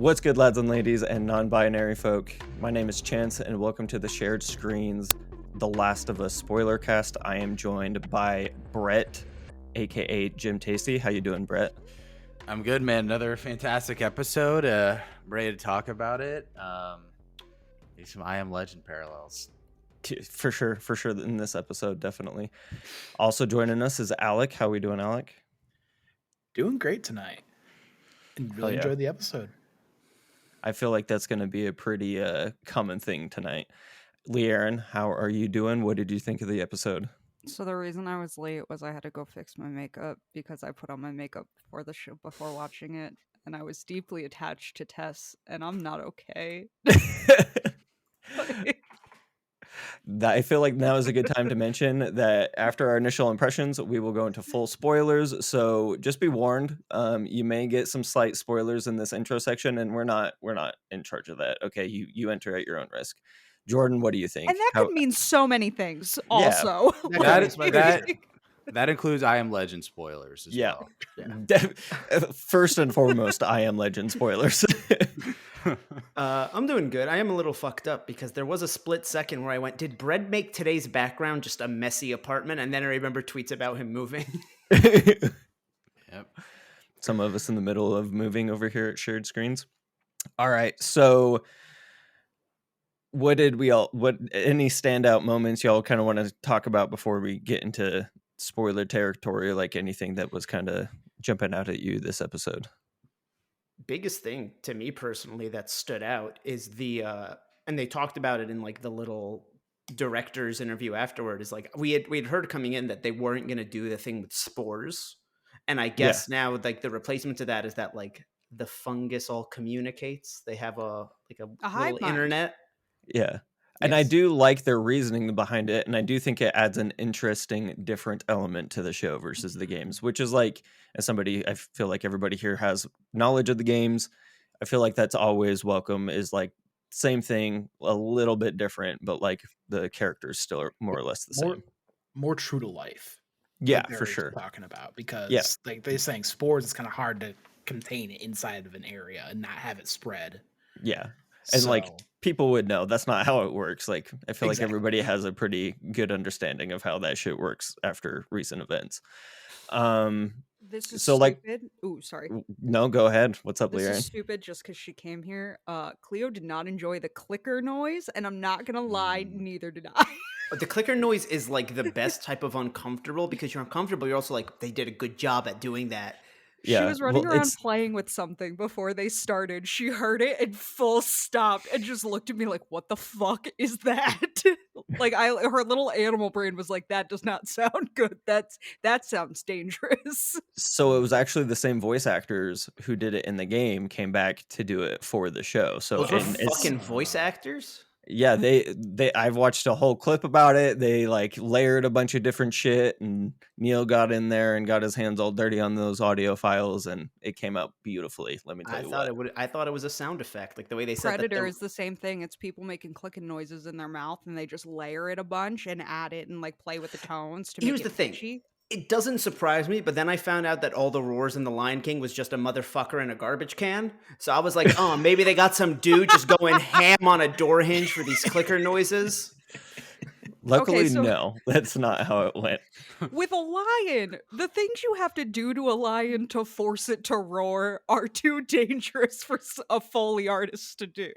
What's good, lads and ladies and non-binary folk? My name is Chance, and welcome to the Shared Screens The Last of Us Spoilercast. I am joined by Brett, aka Jim Tasty. How you doing, Brett? I'm good, man. Another fantastic episode. Ready to talk about it. There's some I Am Legend parallels. For sure in this episode, definitely. Also joining us is Alec. How we doing, Alec? Doing great tonight. And really enjoyed the episode. I feel like that's going to be a pretty common thing tonight. Leanne, how are you doing? What did you think of the episode? So the reason I was late was I had to go fix my makeup because I put on my makeup before the show before watching it, and I was deeply attached to Tess, and I'm not okay. I feel like now is a good time to mention that after our initial impressions, we will go into full spoilers. So just be warned, you may get some slight spoilers in this intro section, and we're not in charge of that. Okay, you enter at your own risk. Jordan, what do you think? And that could mean so many things. Also, That includes I Am Legend spoilers as well. Yeah. First and foremost, I Am Legend spoilers. I'm doing good. I am a little fucked up because there was a split second where I went, did Brett make today's background just a messy apartment? And then I remember tweets about him moving. Yep. Some of us in the middle of moving over here at Shared Screens. All right. So what any standout moments y'all kind of want to talk about before we get into spoiler territory, like anything that was kind of jumping out at you this episode? Biggest thing to me personally that stood out is and they talked about it in like the little director's interview afterward, is like we'd heard coming in that they weren't going to do the thing with spores, and I guess now like the replacement to that is that like the fungus all communicates. They have a little internet. Yeah. And I do like their reasoning behind it, and I do think it adds an interesting, different element to the show versus the games, which is like, as somebody, I feel like everybody here has knowledge of the games. I feel like that's always welcome, is like same thing, a little bit different, but like the characters still are more or less the same. More true to life. Yeah, for sure. Talking about, because like they're saying spores, it's kind of hard to contain it inside of an area and not have it spread. Yeah. And like people would know that's not how it works. Like I feel like everybody has a pretty good understanding of how that shit works after recent events. This is so stupid. Ooh, sorry. No, go ahead. What's up, Leanne? This is stupid just because she came here. Cleo did not enjoy the clicker noise, and I'm not gonna lie, neither did I. But the clicker noise is like the best type of uncomfortable, because you're uncomfortable. You're also like, they did a good job at doing that. She was running around playing with something before they started. She heard it and full stopped and just looked at me like, what the fuck is that? Like her little animal brain was like, that does not sound good. That sounds dangerous. So it was actually the same voice actors who did it in the game came back to do it for the show. So those were fucking voice actors? Yeah, I've watched a whole clip about it. They like layered a bunch of different shit, and Neil got in there and got his hands all dirty on those audio files, and it came out beautifully. Let me tell you what. I thought it was a sound effect, like the way they said Predator is the same thing. It's people making clicking noises in their mouth, and they just layer it a bunch and add it and like play with the tones to make it pitchy. It doesn't surprise me, but then I found out that all the roars in The Lion King was just a motherfucker in a garbage can. So I was like, oh, maybe they got some dude just going ham on a door hinge for these clicker noises. Luckily, no, that's not how it went. With a lion, the things you have to do to a lion to force it to roar are too dangerous for a Foley artist to do.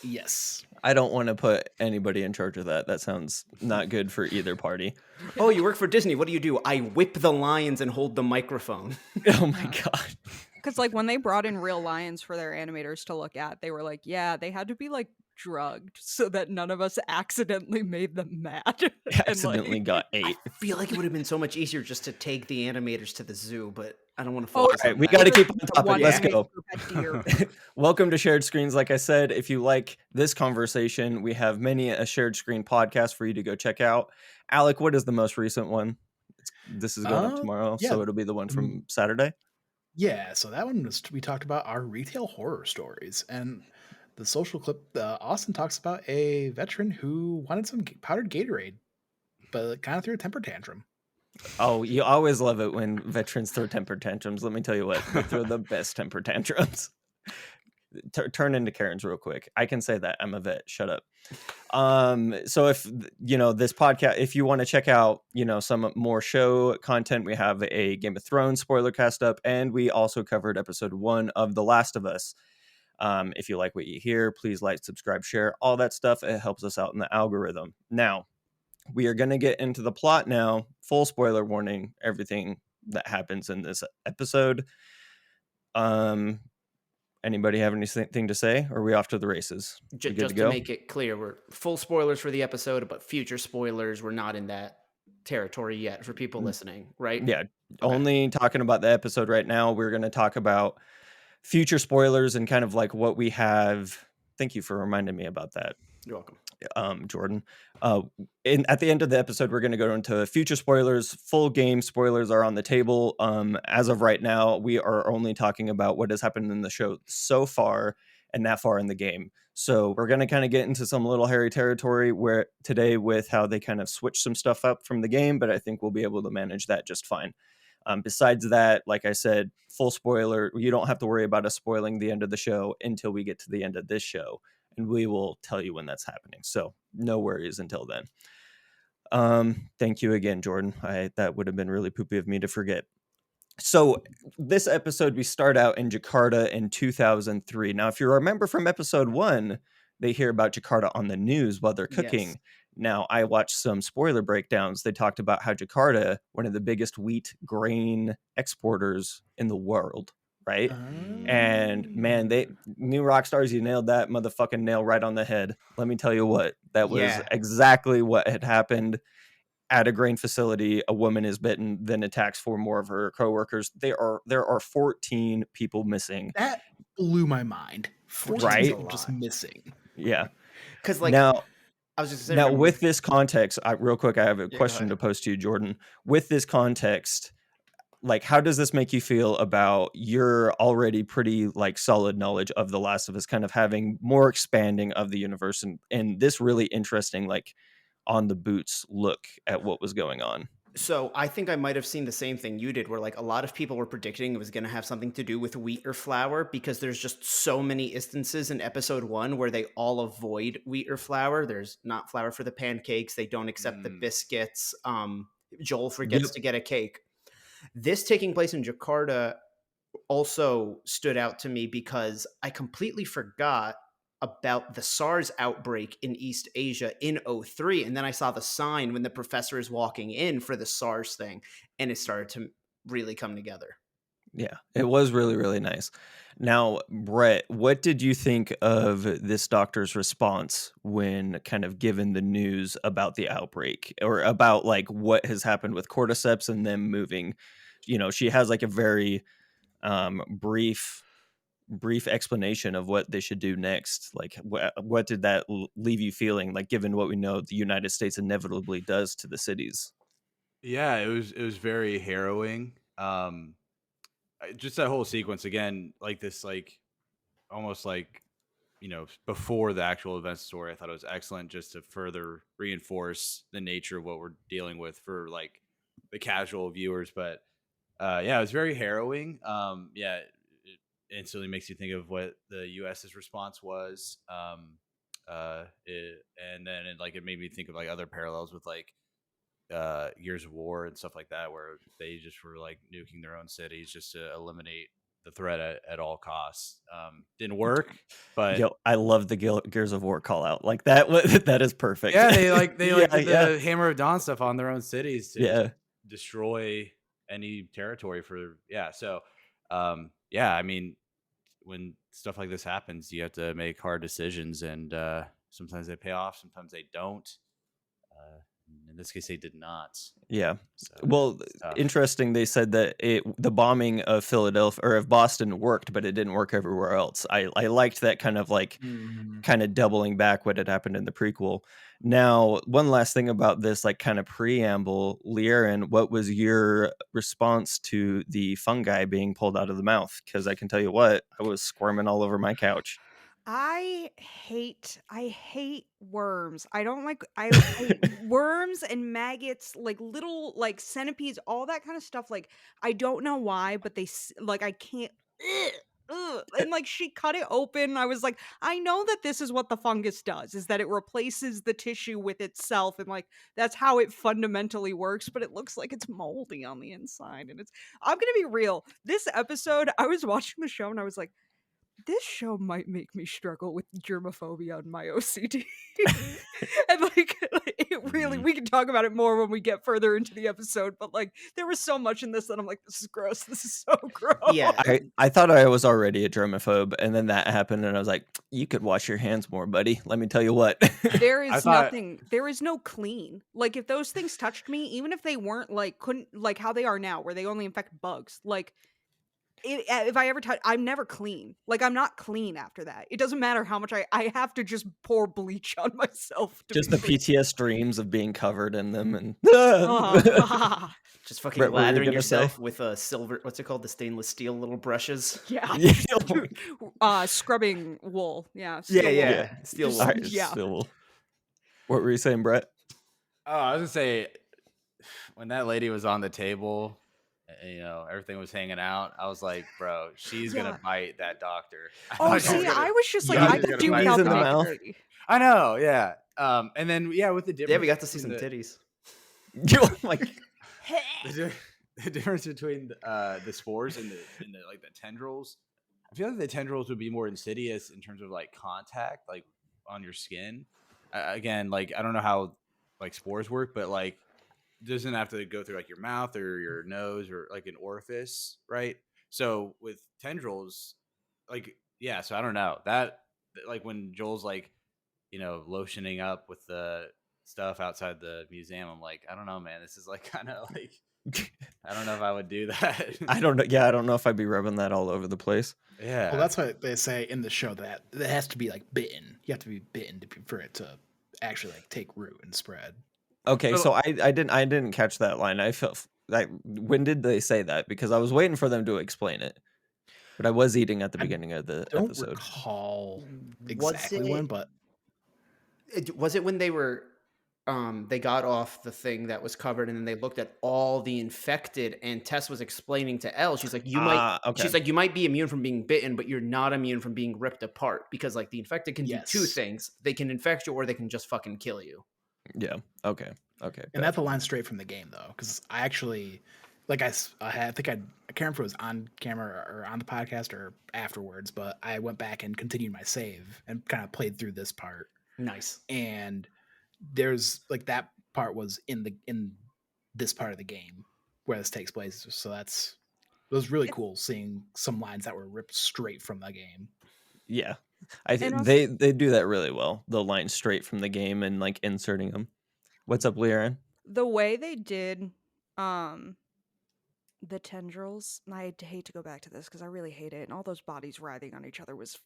Yes. I don't want to put anybody in charge of that. That sounds not good for either party. Oh, you work for Disney. What do? I whip the lions and hold the microphone. Oh my God. Because like when they brought in real lions for their animators to look at, they were like, yeah, they had to be like drugged so that none of us accidentally made them mad. Accidentally got ate. I feel like it would have been so much easier just to take the animators to the zoo, but I don't want to focus on that. We got to keep on topic. Let's go. Welcome to Shared Screens. Like I said, if you like this conversation, we have many a Shared Screen podcast for you to go check out. Alec, what is the most recent one? This is going up tomorrow, so it'll be the one from Saturday. Yeah, so that one was, we talked about our retail horror stories, and the social clip, Austin talks about a veteran who wanted some powdered Gatorade, but kind of threw a temper tantrum. Oh, you always love it when veterans throw temper tantrums. Let me tell you what, they throw the best temper tantrums. turn into Karens real quick. I can say that. I'm a vet. Shut up. So if this podcast, if you want to check out some more show content, we have a Game of Thrones spoiler cast up, and we also covered episode 1 of The Last of Us. If you like what you hear, please like, subscribe, share, all that stuff. It helps us out in the algorithm. Now we are going to get into the plot now. Full spoiler warning, everything that happens in this episode. Anybody have anything to say, or are we off to the races? Just to make it clear, we're full spoilers for the episode, but future spoilers, we're not in that territory yet for people listening, right? Yeah, okay. Only talking about the episode right now. We're going to talk about future spoilers and kind of like what we have. Thank you for reminding me about that. You're welcome. Jordan. At the end of the episode, we're going to go into future spoilers. Full game spoilers are on the table. As of right now, we are only talking about what has happened in the show so far and that far in the game. So we're going to kind of get into some little hairy territory where today with how they kind of switch some stuff up from the game, but I think we'll be able to manage that just fine. Besides that, like I said, full spoiler, you don't have to worry about us spoiling the end of the show until we get to the end of this show. And we will tell you when that's happening. So no worries until then. Thank you again, Jordan. That would have been really poopy of me to forget. So this episode, we start out in Jakarta in 2003. Now, if you remember from episode 1, they hear about Jakarta on the news while they're cooking. Yes. Now, I watched some spoiler breakdowns. They talked about how Jakarta, one of the biggest wheat grain exporters in the world, right? And man, new Rockstars, you nailed that motherfucking nail right on the head. Let me tell you what, that was exactly what had happened at a grain facility. A woman is bitten, then attacks 4 more of her coworkers. There are 14 people missing. That blew my mind. 14 people just missing. Yeah. Because like now, I was just saying, now with this context, real quick, I have a question to pose to you, Jordan. With this context, like, how does this make you feel about your already pretty like solid knowledge of The Last of Us, kind of having more expanding of the universe and this really interesting, like on the boots look at what was going on? So I think I might have seen the same thing you did, where like a lot of people were predicting it was going to have something to do with wheat or flour, because there's just so many instances in episode 1 where they all avoid wheat or flour. There's not flour for the pancakes. They don't accept the biscuits. Joel forgets to get a cake. This taking place in Jakarta also stood out to me because I completely forgot about the SARS outbreak in East Asia in 2003. And then I saw the sign when the professor is walking in for the SARS thing, and it started to really come together. Yeah, it was really, really nice. Now, Brett, what did you think of this doctor's response when kind of given the news about the outbreak, or about like what has happened with cordyceps and them moving? She has like a very brief explanation of what they should do next. Like, what did that leave you feeling like, given what we know the United States inevitably does to the cities? Yeah, it was very harrowing. Just that whole sequence again, like this, like almost like before the actual event story, I thought it was excellent, just to further reinforce the nature of what we're dealing with for like the casual viewers. But yeah, it was very harrowing. Yeah, it instantly makes you think of what the US's response was. And then it made me think of like other parallels with like Years of War and stuff like that, where they just were like nuking their own cities just to eliminate the threat at all costs. Didn't work, but I love the Gears of War call out like that. That is perfect. Yeah, they the Hammer of Dawn stuff on their own cities to destroy any territory for So yeah, I mean, when stuff like this happens, you have to make hard decisions, and sometimes they pay off, sometimes they don't. In this case, they did not. Yeah. So, well, interesting. They said that the bombing of Philadelphia or of Boston worked, but it didn't work everywhere else. I liked that kind of like kind of doubling back what had happened in the prequel. Now, one last thing about this, like kind of preamble, Liaren, what was your response to the fungi being pulled out of the mouth? Because I can tell you what, I was squirming all over my couch. I hate worms. I hate worms and maggots, like little like centipedes, all that kind of stuff. Like, I don't know why, but I can't. ugh. And like she cut it open. I was like, I know that this is what the fungus does, is that it replaces the tissue with itself, and like that's how it fundamentally works, but it looks like it's moldy on the inside. And I'm gonna be real. This episode, I was watching the show and I was like, this show might make me struggle with germophobia and my OCD. And like it really, we can talk about it more when we get further into the episode, but like there was so much in this that I'm like, this is gross. This is so gross. Yeah. I thought I was already a germaphobe, and then that happened, and I was like, you could wash your hands more, buddy. Let me tell you what. There is thought- nothing, there is no clean. Like if those things touched me, even if they weren't like, couldn't, like how they are now, where they only infect bugs, like if I ever touch, I'm never clean. Like I'm not clean after that. It doesn't matter how much I have to just pour bleach on myself. To Just be the clean. PTS dreams of being covered in them, and Just fucking Brett, what were you lathering gonna yourself say? with a silver, what's it called? The stainless steel little brushes. Yeah. Scrubbing wool. Yeah. steel wool. Yeah. Steel Just- wool. All right, Yeah. still. What were you saying, Brett? Oh, I was gonna say, when that lady was on the table, everything was hanging out. I was like, bro, she's Yeah. gonna bite that doctor. I Oh, thought she was see, gonna- I was just like, Yeah, I she's could gonna do bite without in the the nitty mouth. gritty. I know, yeah. And then with the difference. Yeah, we got to see some between titties. You're like, the difference between the spores and the like the tendrils. I feel like the tendrils would be more insidious in terms of like contact, like on your skin. Again, like I don't know how like spores work, but like it doesn't have to go through like your mouth or your nose or like an orifice, right? So with tendrils, like yeah. So I don't know that like when Joel's like lotioning up with the stuff outside the museum, I'm like, I don't know, man. This is like kind of like I don't know if I would do that. I don't know. Yeah, I don't know if I'd be rubbing that all over the place. Yeah. Well, that's what they say in the show, that it has to be like bitten. You have to be bitten for it to actually like take root and spread. Okay, So- so I didn't catch that line. I felt like, when did they say that? Because I was waiting for them to explain it, but I was eating at the I beginning of the Don't episode. recall Was exactly when, but Was it when they were they got off the thing that was covered and then they looked at all the infected, and Tess was explaining to Elle, she's like, Okay. she's like, you might be immune from being bitten, but you're not immune from being ripped apart, because like the infected can do two Yes. things. They can infect you or they can just fucking kill you. Yeah. Okay. Okay. and that's a line straight from the game though, because I actually I can't remember if it was on camera or on the podcast or afterwards, but I went back and continued my save and kind of played through this part. Nice. And there's like that part was in this part of the game where this takes place, so it was really cool seeing some lines that were ripped straight from the game. Yeah. I think And also- they do that really well. The line straight from the game and like inserting them. What's up, Leanne? The way they did the tendrils, and I hate to go back to this because I really hate it, and all those bodies writhing on each other was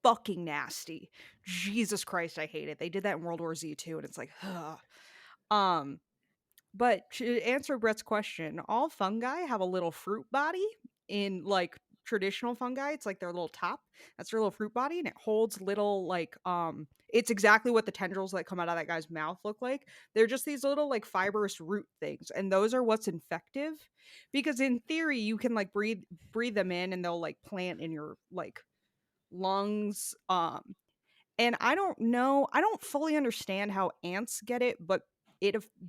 fucking nasty. Jesus Christ, I hate it. They did that in World War Z too, and it's like, ugh. But to answer Brett's question, all fungi have a little fruit body. In like traditional fungi, it's like their little top. That's their little fruit body, and it holds little like it's exactly what the tendrils that come out of that guy's mouth look like. They're just these little like fibrous root things, and those are what's infective. Because in theory, you can like breathe them in, and they'll like plant in your like lungs. And I don't know, I don't fully understand how ants get it, but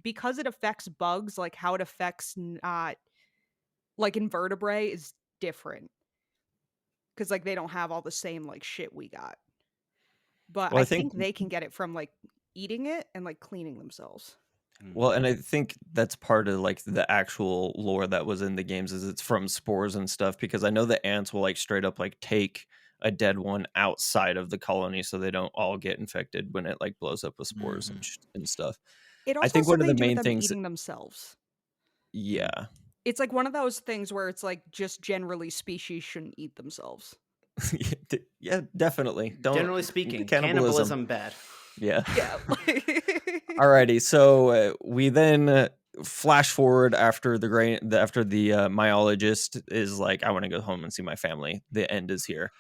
because it affects bugs, like how it affects like invertebrate is different. Because like they don't have all the same like shit we got. But Well, I I think- think they can get it from like eating it and like cleaning themselves. Well, and I think that's part of like the actual lore that was in the games, is it's from spores and stuff, because I know the ants will like straight up like take a dead one outside of the colony so they don't all get infected when it like blows up with spores and stuff. It also think has one of the something to do main with them things- eating themselves. Yeah. It's like one of those things where it's like just generally species shouldn't eat themselves. Yeah, definitely. Don't Generally speaking, cannibalism. cannibalism bad. Yeah. Yeah. Alrighty, so we then flash forward after the myologist is like, I want to go home and see my family. The end is here.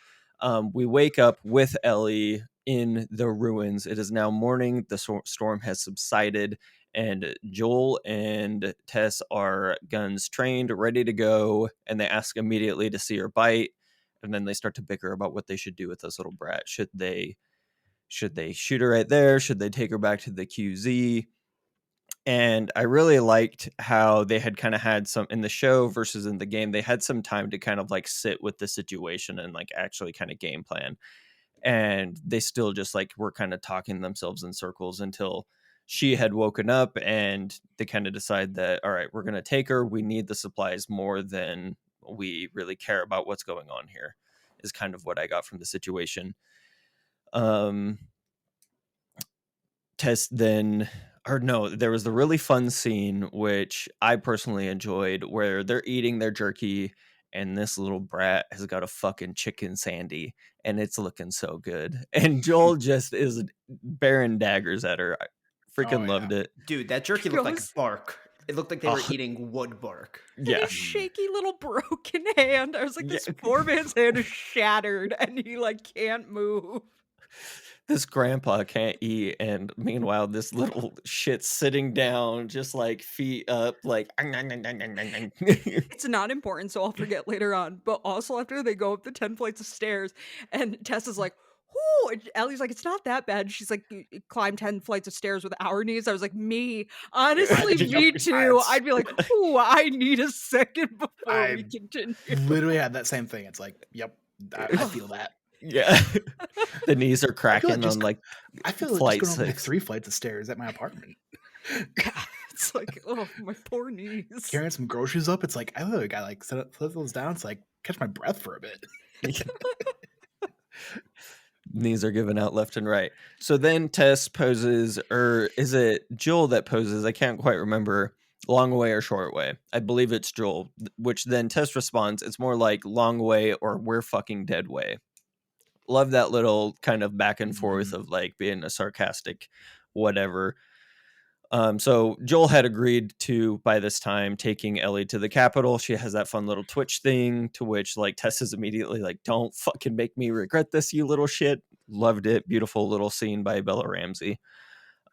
We wake up with Ellie in the ruins. It is now morning. The storm has subsided, and Joel and Tess are guns trained, ready to go, and they ask immediately to see her bite. And then they start to bicker about what they should do with this little brat. Should they shoot her right there? Should they take her back to the QZ? And I really liked how they had kind of had some in the show versus in the game. They had some time to kind of like sit with the situation and like actually kind of game plan. And they still just like were kind of talking themselves in circles until she had woken up, and they kind of decide that, all right, we're going to take her. We need the supplies more than we really care about what's going on here, is kind of what I got from the situation. Tess then, or no, there was the really fun scene, which I personally enjoyed, where they're eating their jerky and this little brat has got a fucking chicken sandy and it's looking so good. And Joel just is bearing daggers at her. I freaking loved it. Dude, that jerky looked like Goes- bark. It looked like they were eating wood bark. Yeah. His shaky little broken hand. I was like, this poor man's hand is shattered and he like can't move. This grandpa can't eat, and meanwhile this little shit's sitting down just like feet up like It's not important, so I'll forget later on. But also after they go up the 10 flights of stairs and Tess is like, whoo, and Ellie's like, it's not that bad. She's like, climb 10 flights of stairs with our knees. I was like, me. Honestly, me too. I'd be like, ooh, I need a second before we continue. Literally had that same thing. It's like, yep, I feel that. Yeah. The knees are cracking on like I feel like flight just going up like 6. 3 flights of stairs at my apartment. It's like, oh, my poor knees. Carrying some groceries up, it's like I literally got like set those down. It's like catch my breath for a bit. Knees are given out left and right. So then Tess poses, or is it Joel that poses? I can't quite remember. Long way or short way? I believe it's Joel, which then Tess responds, it's more like long way or we're fucking dead way. Love that little kind of back and forth of like being a sarcastic whatever. So Joel had agreed to, by this time, taking Ellie to the Capitol. She has that fun little Twitch thing, to which like Tess is immediately like, don't fucking make me regret this, you little shit. Loved it. Beautiful little scene by Bella Ramsey.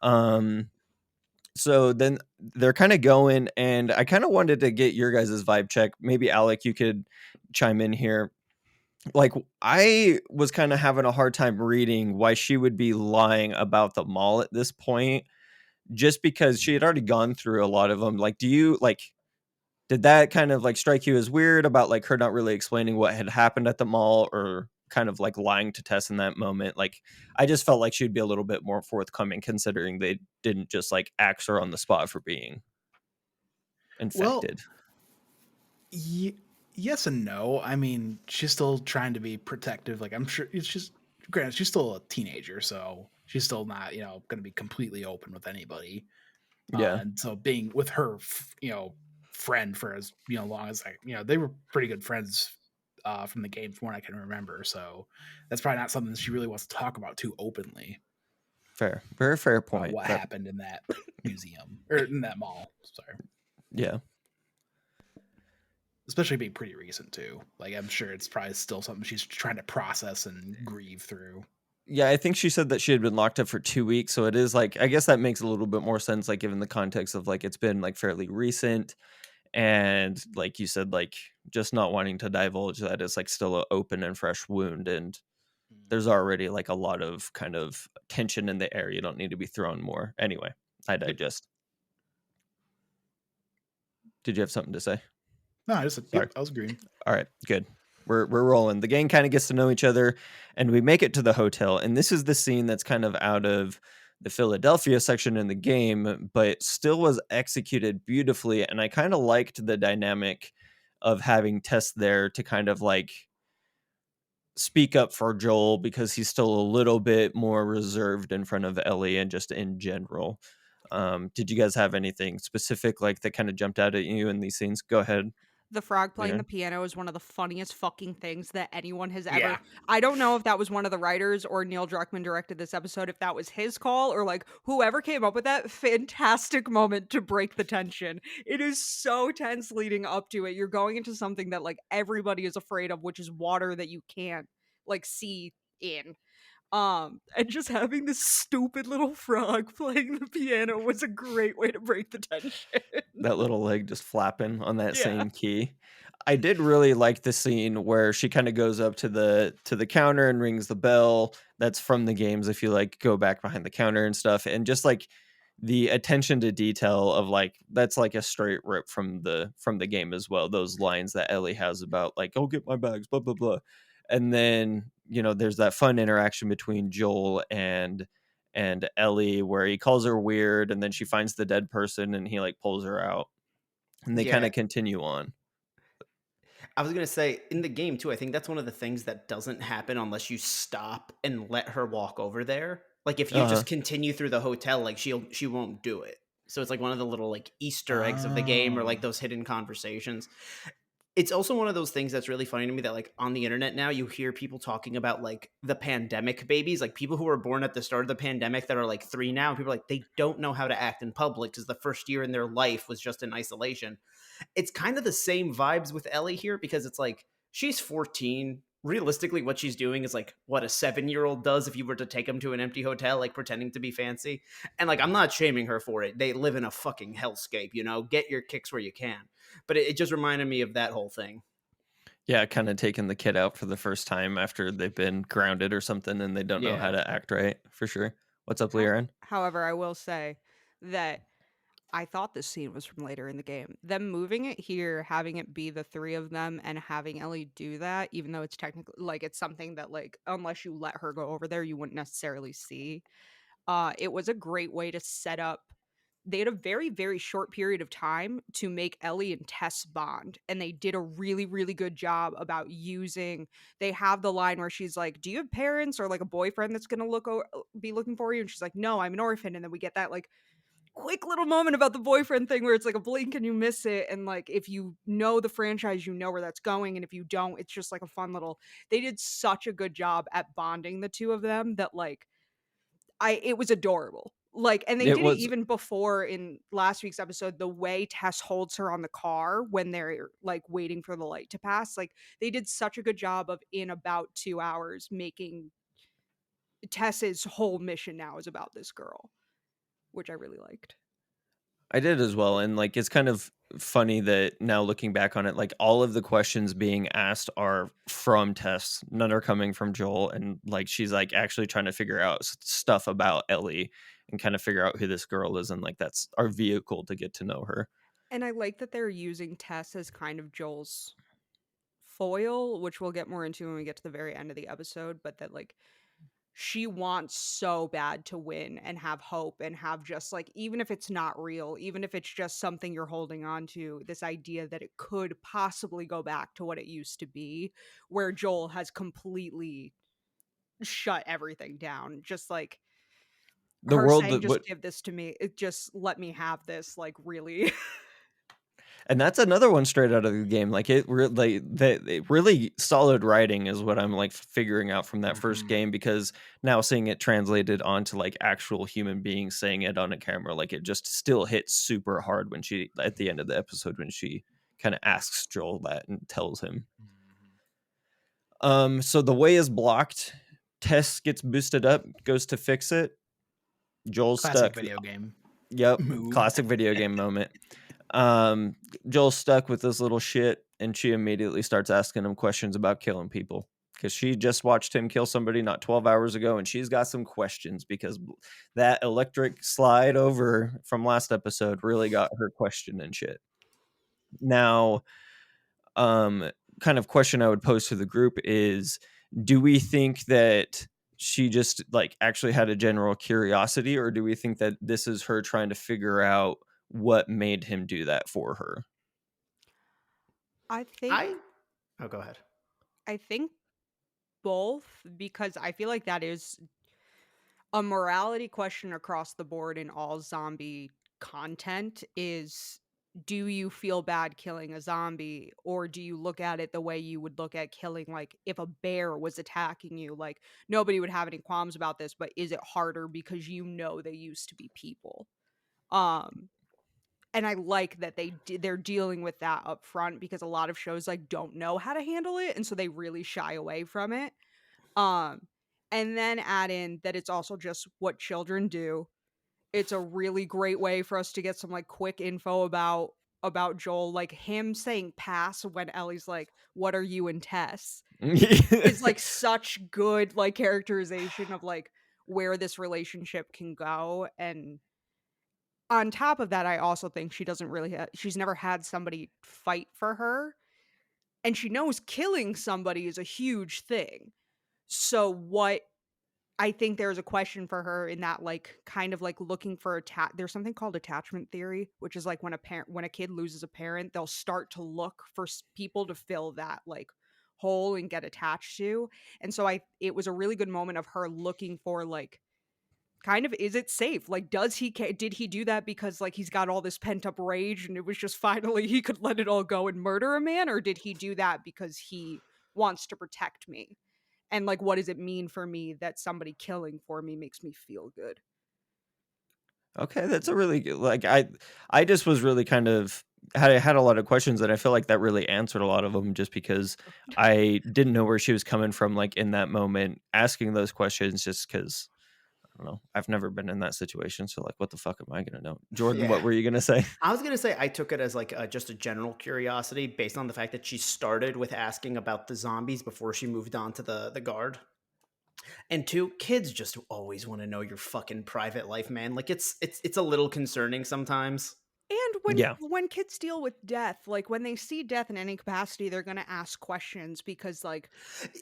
So then they're kind of going, and I kind of wanted to get your guys' vibe check. Maybe Alec, you could chime in here. Like, I was kind of having a hard time reading why she would be lying about the mall at this point, just because she had already gone through a lot of them. Like, do you like, did that kind of like strike you as weird about like her not really explaining what had happened at the mall, or kind of like lying to Tess in that moment? Like, I just felt like she'd be a little bit more forthcoming, considering they didn't just like axe her on the spot for being infected. Well, yes and no. I mean, she's still trying to be protective. Like, I'm sure it's just, granted, she's still a teenager, so she's still not, going to be completely open with anybody. Yeah. And so being with her, friend for as long as they were pretty good friends from the game, from what I can remember. So that's probably not something that she really wants to talk about too openly. Fair, very fair point. What happened in that museum or in that mall? Sorry. Yeah. Especially being pretty recent too. Like, I'm sure it's probably still something she's trying to process and grieve through. Yeah, I think she said that she had been locked up for 2 weeks. So it is like, I guess that makes a little bit more sense, like given the context of like it's been like fairly recent. And like you said, like just not wanting to divulge that it's like still an open and fresh wound. And there's already like a lot of kind of tension in the air. You don't need to be thrown more. Anyway, I digest. Did you have something to say? No, I was agreeing. All right, good. We're rolling. The gang kind of gets to know each other, and we make it to the hotel. And this is the scene that's kind of out of the Philadelphia section in the game, but still was executed beautifully. And I kind of liked the dynamic of having Tess there to kind of like speak up for Joel, because he's still a little bit more reserved in front of Ellie and just in general. Did you guys have anything specific like that kind of jumped out at you in these scenes? Go ahead. The frog playing the piano is one of the funniest fucking things that anyone has ever. Yeah. I don't know if that was one of the writers or Neil Druckmann directed this episode, if that was his call or like whoever came up with that fantastic moment to break the tension. It is so tense leading up to it. You're going into something that like everybody is afraid of, which is water that you can't like see in. And just having this stupid little frog playing the piano was a great way to break the tension. That little leg just flapping on that same key. I did really like the scene where she kind of goes up to the counter and rings the bell. That's from the games. If you like go back behind the counter and stuff, and just like the attention to detail of like that's like a straight rip from the game as well. Those lines that Ellie has about like, "Oh, get my bags," blah blah blah, and then there's that fun interaction between Joel and Ellie where he calls her weird, and then she finds the dead person and he like pulls her out, and they kind Yeah, of continue on. I was gonna say in the game too. I think that's one of the things that doesn't happen unless you stop and let her walk over there. Like if you Uh huh. just continue through the hotel, like she won't do it. So it's like one of the little like Easter eggs of the game, or like Oh. those hidden conversations. It's also one of those things that's really funny to me that like on the internet now you hear people talking about like the pandemic babies, like people who were born at the start of the pandemic that are like 3 now, and people are like they don't know how to act in public because the first year in their life was just in isolation. It's kind of the same vibes with Ellie here because it's like she's 14. Realistically, what she's doing is like what a 7-year-old does if you were to take him to an empty hotel, like pretending to be fancy. And like, I'm not shaming her for it. They live in a fucking hellscape, get your kicks where you can. But it just reminded me of that whole thing. Yeah, kind of taking the kid out for the first time after they've been grounded or something and they don't know how Yeah. to act right, for sure. What's up, Leon? However, I will say that I thought this scene was from later in the game. Them moving it here, having it be the 3 of them, and having Ellie do that, even though it's technically like it's something that like unless you let her go over there, you wouldn't necessarily see. It was a great way to set up. They had a very, very short period of time to make Ellie and Tess bond. And they did a really, really good job about using. They have the line where she's like, "Do you have parents or like a boyfriend that's going to be looking for you?" And she's like, "No, I'm an orphan." And then we get that like quick little moment about the boyfriend thing where it's like a blink and you miss it. And like, if you know the franchise, you know where that's going. And if you don't, it's just like a fun little. They did such a good job at bonding the two of them that like, it was adorable. Like, and they It did it was even before in last week's episode, the way Tess holds her on the car when they're like waiting for the light to pass. Like, they did such a good job of in about 2 hours making Tess's whole mission now is about this girl, which I really liked. I did as well, and like it's kind of funny that now looking back on it, like all of the questions being asked are from Tess. None are coming from Joel, and like she's like actually trying to figure out stuff about Ellie and kind of figure out who this girl is, and like that's our vehicle to get to know her. And I like that they're using Tess as kind of Joel's foil, which we'll get more into when we get to the very end of the episode, but that like she wants so bad to win and have hope and have just like, even if it's not real, even if it's just something you're holding on to, this idea that it could possibly go back to what it used to be, where Joel has completely shut everything down. Just like The her world saying, that just what give this to me, it just let me have this, like really. And that's another one straight out of the game. Like it really solid writing is what I'm like figuring out from that first Mhm. game, because now seeing it translated onto like actual human beings saying it on a camera, like it just still hits super hard when she at the end of the episode when she kind of asks Joel that and tells him. So the way is blocked. Tess gets boosted up, goes to fix it. Joel's Classic stuck. video game Yep, move. classic video game moment. Joel's stuck with this little shit, and she immediately starts asking him questions about killing people because she just watched him kill somebody not 12 hours ago, and she's got some questions because that electric slide over from last episode really got her question and shit. Now, kind of question I would pose to the group is, do we think that she just like actually had a general curiosity, or do we think that this is her trying to figure out what made him do that for her? I think Oh, go ahead. I think both, because I feel like that is a morality question across the board in all zombie content is, do you feel bad killing a zombie, or do you look at it the way you would look at killing, like if a bear was attacking you, like nobody would have any qualms about this, but is it harder because you know they used to be people? um and I like that they're dealing with that up front, because a lot of shows like don't know how to handle it, and so they really shy away from it. um and then add in that it's also just what children do. It's a really great way for us to get some like quick info about about Joel, like him saying pass when Ellie's like, "What are you and Tess?" is like such good like characterization of like where this relationship can go. And on top of that, I also think she doesn't really she's never had somebody fight for her, and she knows killing somebody is a huge thing. So what I think there's a question for her in that, like, kind of like looking for there's something called attachment theory, which is like when a kid loses a parent, they'll start to look for people to fill that like hole and get attached to. And so it was a really good moment of her looking for like kind of, is it safe? Like, did he do that because like he's got all this pent up rage and it was just finally he could let it all go and murder a man, or did he do that because he wants to protect me? And like, what does it mean for me that somebody killing for me makes me feel good? Okay, that's a really good, like I just was really kind of had a lot of questions, and I feel like that really answered a lot of them just because I didn't know where she was coming from, like in that moment, asking those questions, just because I don't know, I've never been in that situation, so like, what the fuck am I gonna know? Jordan, what Yeah. were you gonna say? I was gonna say I took it as like just a general curiosity based on the fact that she started with asking about the zombies before she moved on to the guard. And two, kids just always want to know your fucking private life, man. Like it's a little concerning sometimes. And Yeah, when kids deal with death, like when they see death in any capacity, they're gonna ask questions because like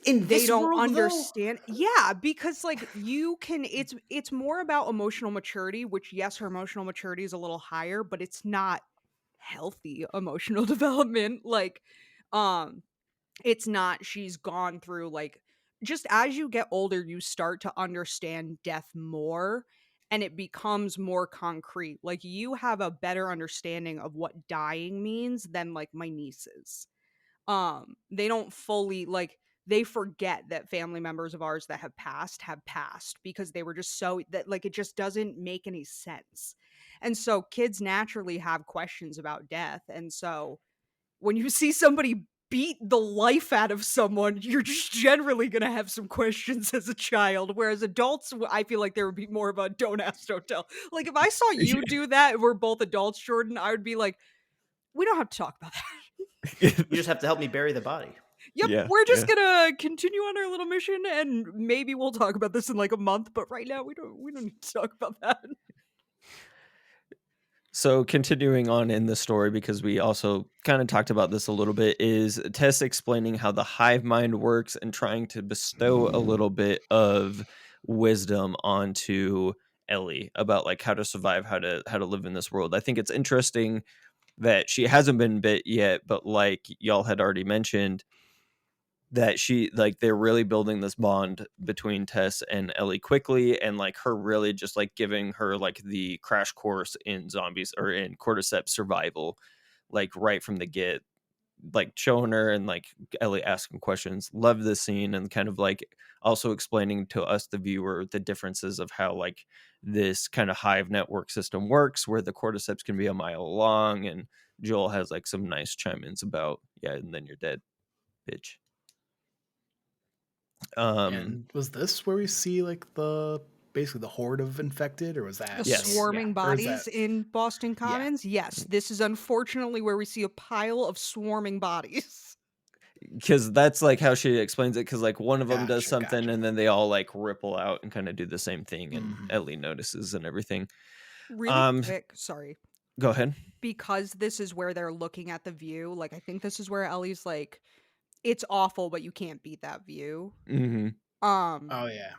In they this don't world, though, understand. Yeah, because like you can, it's more about emotional maturity, which yes, her emotional maturity is a little higher, but it's not healthy emotional development. Like, um, it's not, she's gone through like, just as you get older you start to understand death more and it becomes more concrete. Like you have a better understanding of what dying means than like my nieces. They don't fully like, they forget that family members of ours that have passed because they were just so that like it just doesn't make any sense. And so kids naturally have questions about death, and so when you see somebody beat the life out of someone, you're just generally going to have some questions as a child. Whereas adults, I feel like there would be more of a don't ask, don't tell. Like if I saw you do that, and we're both adults, Jordan, I would be like, we don't have to talk about that. you just have to help me bury the body. Yep, yeah, we're just yeah. gonna continue on our little mission, and maybe we'll talk about this in like a month. But right now, we don't need to talk about that. So continuing on in the story, because we also kind of talked about this a little bit, is Tess explaining how the hive mind works and trying to bestow a little bit of wisdom onto Ellie about like how to survive, how to live in this world. I think it's interesting that she hasn't been bit yet, but like y'all had already mentioned, that she like they're really building this bond between Tess and Ellie quickly, and like her really just like giving her like the crash course in zombies or in cordyceps survival, like right from the get, like showing her and like Ellie asking questions. Love this scene, and kind of like also explaining to us the viewer the differences of how like this kind of hive network system works, where the cordyceps can be a mile long, and Joel has like some nice chime-ins about, yeah, and then you're dead, bitch. And was this where we see like the basically the horde of infected, or was The that Yes. swarming or is bodies that in Boston Commons. Yes, this is unfortunately where we see a pile of swarming bodies. Because that's like how she explains it, because like one of them does Gotcha, something gotcha. and then they all like ripple out and kind of do the same thing, and Mhm. Ellie notices and everything. Really quick, sorry. Go ahead. Because this is where they're looking at the view, like I think this is where Ellie's like, it's awful, but you can't beat that view. Mm-hmm. Oh yeah.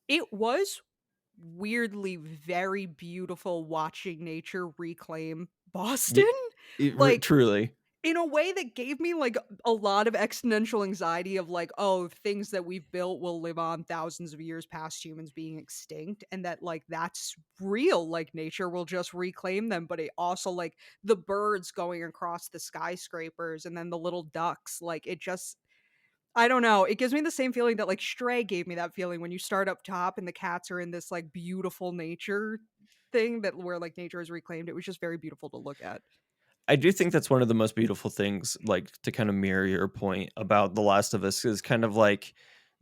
It was weirdly very beautiful watching nature reclaim Boston. Like Truly. in a way that gave me like a lot of existential anxiety of like, oh, things that we've built will live on thousands of years past humans being extinct, and that like that's real, like nature will just reclaim them. But it also like the birds going across the skyscrapers and then the little ducks, like it just, I don't know, it gives me the same feeling that like Stray gave me, that feeling when you start up top and the cats are in this like beautiful nature thing that where like nature is reclaimed. It was just very beautiful to look at. I do think that's one of the most beautiful things, like to kind of mirror your point about The Last of Us, is kind of like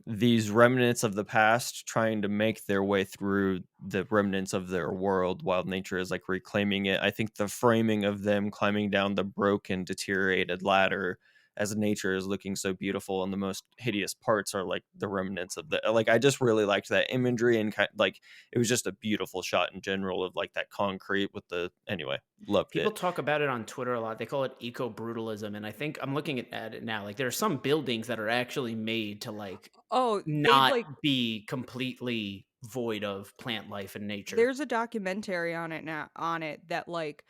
these remnants of the past trying to make their way through the remnants of their world while nature is like reclaiming it. I think the framing of them climbing down the broken, deteriorated ladder as nature is looking so beautiful, and the most hideous parts are like the remnants of the, like, I just really liked that imagery, and like it was just a beautiful shot in general of like that concrete with the, anyway, loved People it. talk about it on Twitter a lot. They call it eco brutalism, and I think I'm looking at it now. Like there are some buildings that are actually made to like Oh, they not like be completely void of plant life and nature. there's a documentary on it now on it that like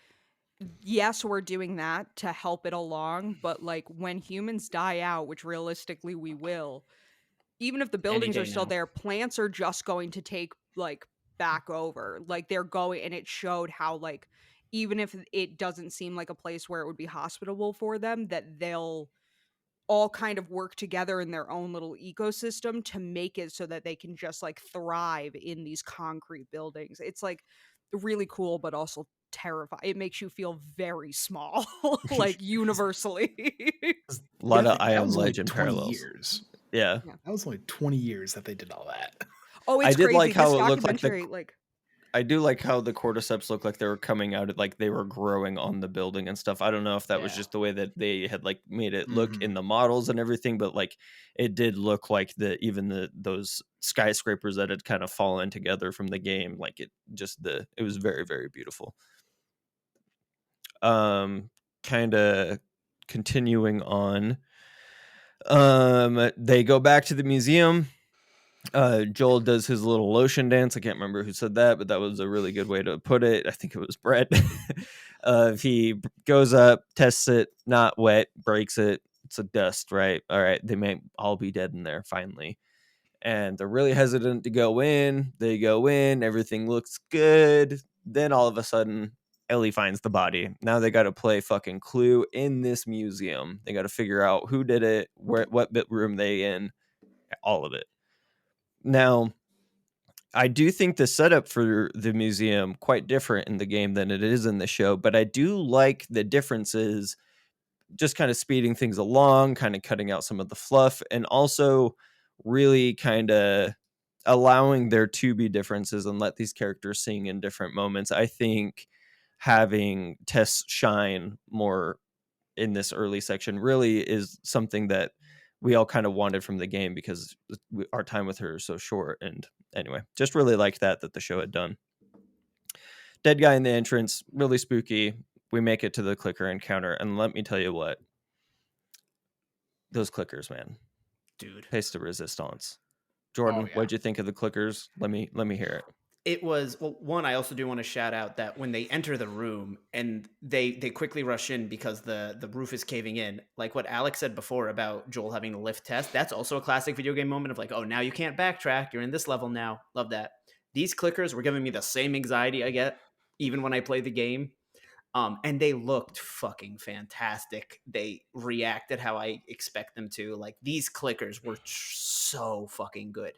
yes, we're doing that to help it along, but like when humans die out, which realistically we will, even if the Any buildings are day still now. there, plants are just going to take like back over. Like they're going, and it showed how like even if it doesn't seem like a place where it would be hospitable for them, that they'll all kind of work together in their own little ecosystem to make it so that they can just like thrive in these concrete buildings. It's like really cool, but also terrifying. It makes you feel very small, like universally. A lot of I that Am was only Legend 20 parallels. years. Yeah. Yeah. That was only 20 years that they did all that. Oh, I it's did crazy. like how This it looked like documentary, like I do like how the cordyceps looked like they were coming out, like they were growing on the building and stuff. I don't know if that was Yeah. just the way that they had like made it look Mhm. in the models and everything, but like it did look like those skyscrapers that had kind of fallen together from the game. Like it was very, very beautiful. Kind of continuing on. They go back to the museum. Joel does his little lotion dance. I can't remember who said that, but that was a really good way to put it. I think it was Brett. He goes up, tests it, not wet, breaks it. It's a dust, right? All right, they may all be dead in there finally. And they're really hesitant to go in. They go in, everything looks good. Then all of a sudden, Ellie finds the body. Now they got to play fucking Clue in this museum. They got to figure out who did it, what bit room they in, all of it. Now, I do think the setup for the museum quite different in the game than it is in the show, but I do like the differences, just kind of speeding things along, kind of cutting out some of the fluff, and also really kind of allowing there to be differences and let these characters sing in different moments. I think having Tess shine more in this early section really is something that we all kind of wanted from the game, because our time with her is so short. And anyway, just really liked that the show had done. Dead guy in the entrance, really spooky. We make it to the clicker encounter, and let me tell you what, those clickers, man, Dude. pièce de résistance. Jordan, yeah. what'd you think of the clickers? Let me hear it. It was, well, one, I also do want to shout out that when they enter the room and they quickly rush in because the roof is caving in, like what Alex said before about Joel having to lift Tess, that's also a classic video game moment of like, oh, now you can't backtrack, you're in this level now. Love that. These clickers were giving me the same anxiety I get even when I play the game. And they looked fucking fantastic. They reacted how I expect them to. Like, these clickers were so fucking good.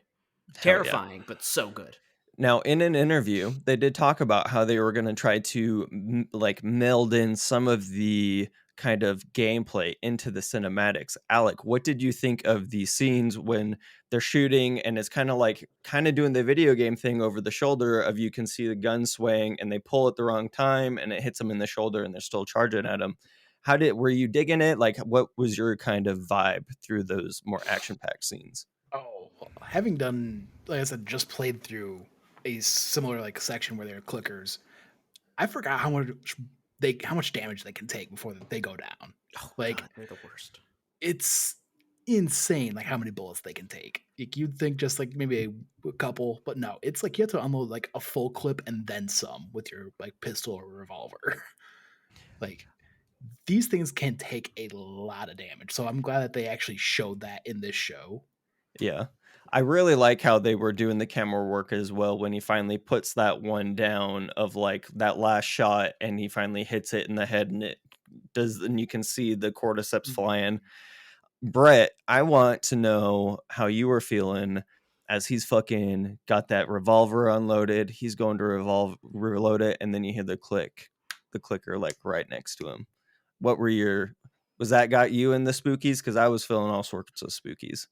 Terrifying, but so good. Now, in an interview, they did talk about how they were going to try to like meld in some of the kind of gameplay into the cinematics. Alec, what did you think of the scenes when they're shooting and it's kind of doing the video game thing over the shoulder of, you can see the gun swaying and they pull at the wrong time and it hits them in the shoulder and they're still charging at them? Were you digging it? Like, what was your kind of vibe through those more action-packed scenes? Oh, having done, like I said, just played through a similar like section where there are clickers, I forgot how much damage they can take before they go down. Oh, Like, God, they're the worst. it's insane, like how many bullets they can take. Like, you'd think just like maybe a couple, but no, it's like you have to unload like a full clip and then some with your like pistol or revolver. Like, these things can take a lot of damage. So I'm glad that they actually showed that in this show. Yeah. I really like how they were doing the camera work as well when he finally puts that one down of like that last shot and he finally hits it in the head and you can see the cordyceps flying. Brett, I want to know how you were feeling as he's fucking got that revolver unloaded. He's going to reload it, and then you hear the clicker like right next to him. Was that got you in the spookies? Because I was feeling all sorts of spookies.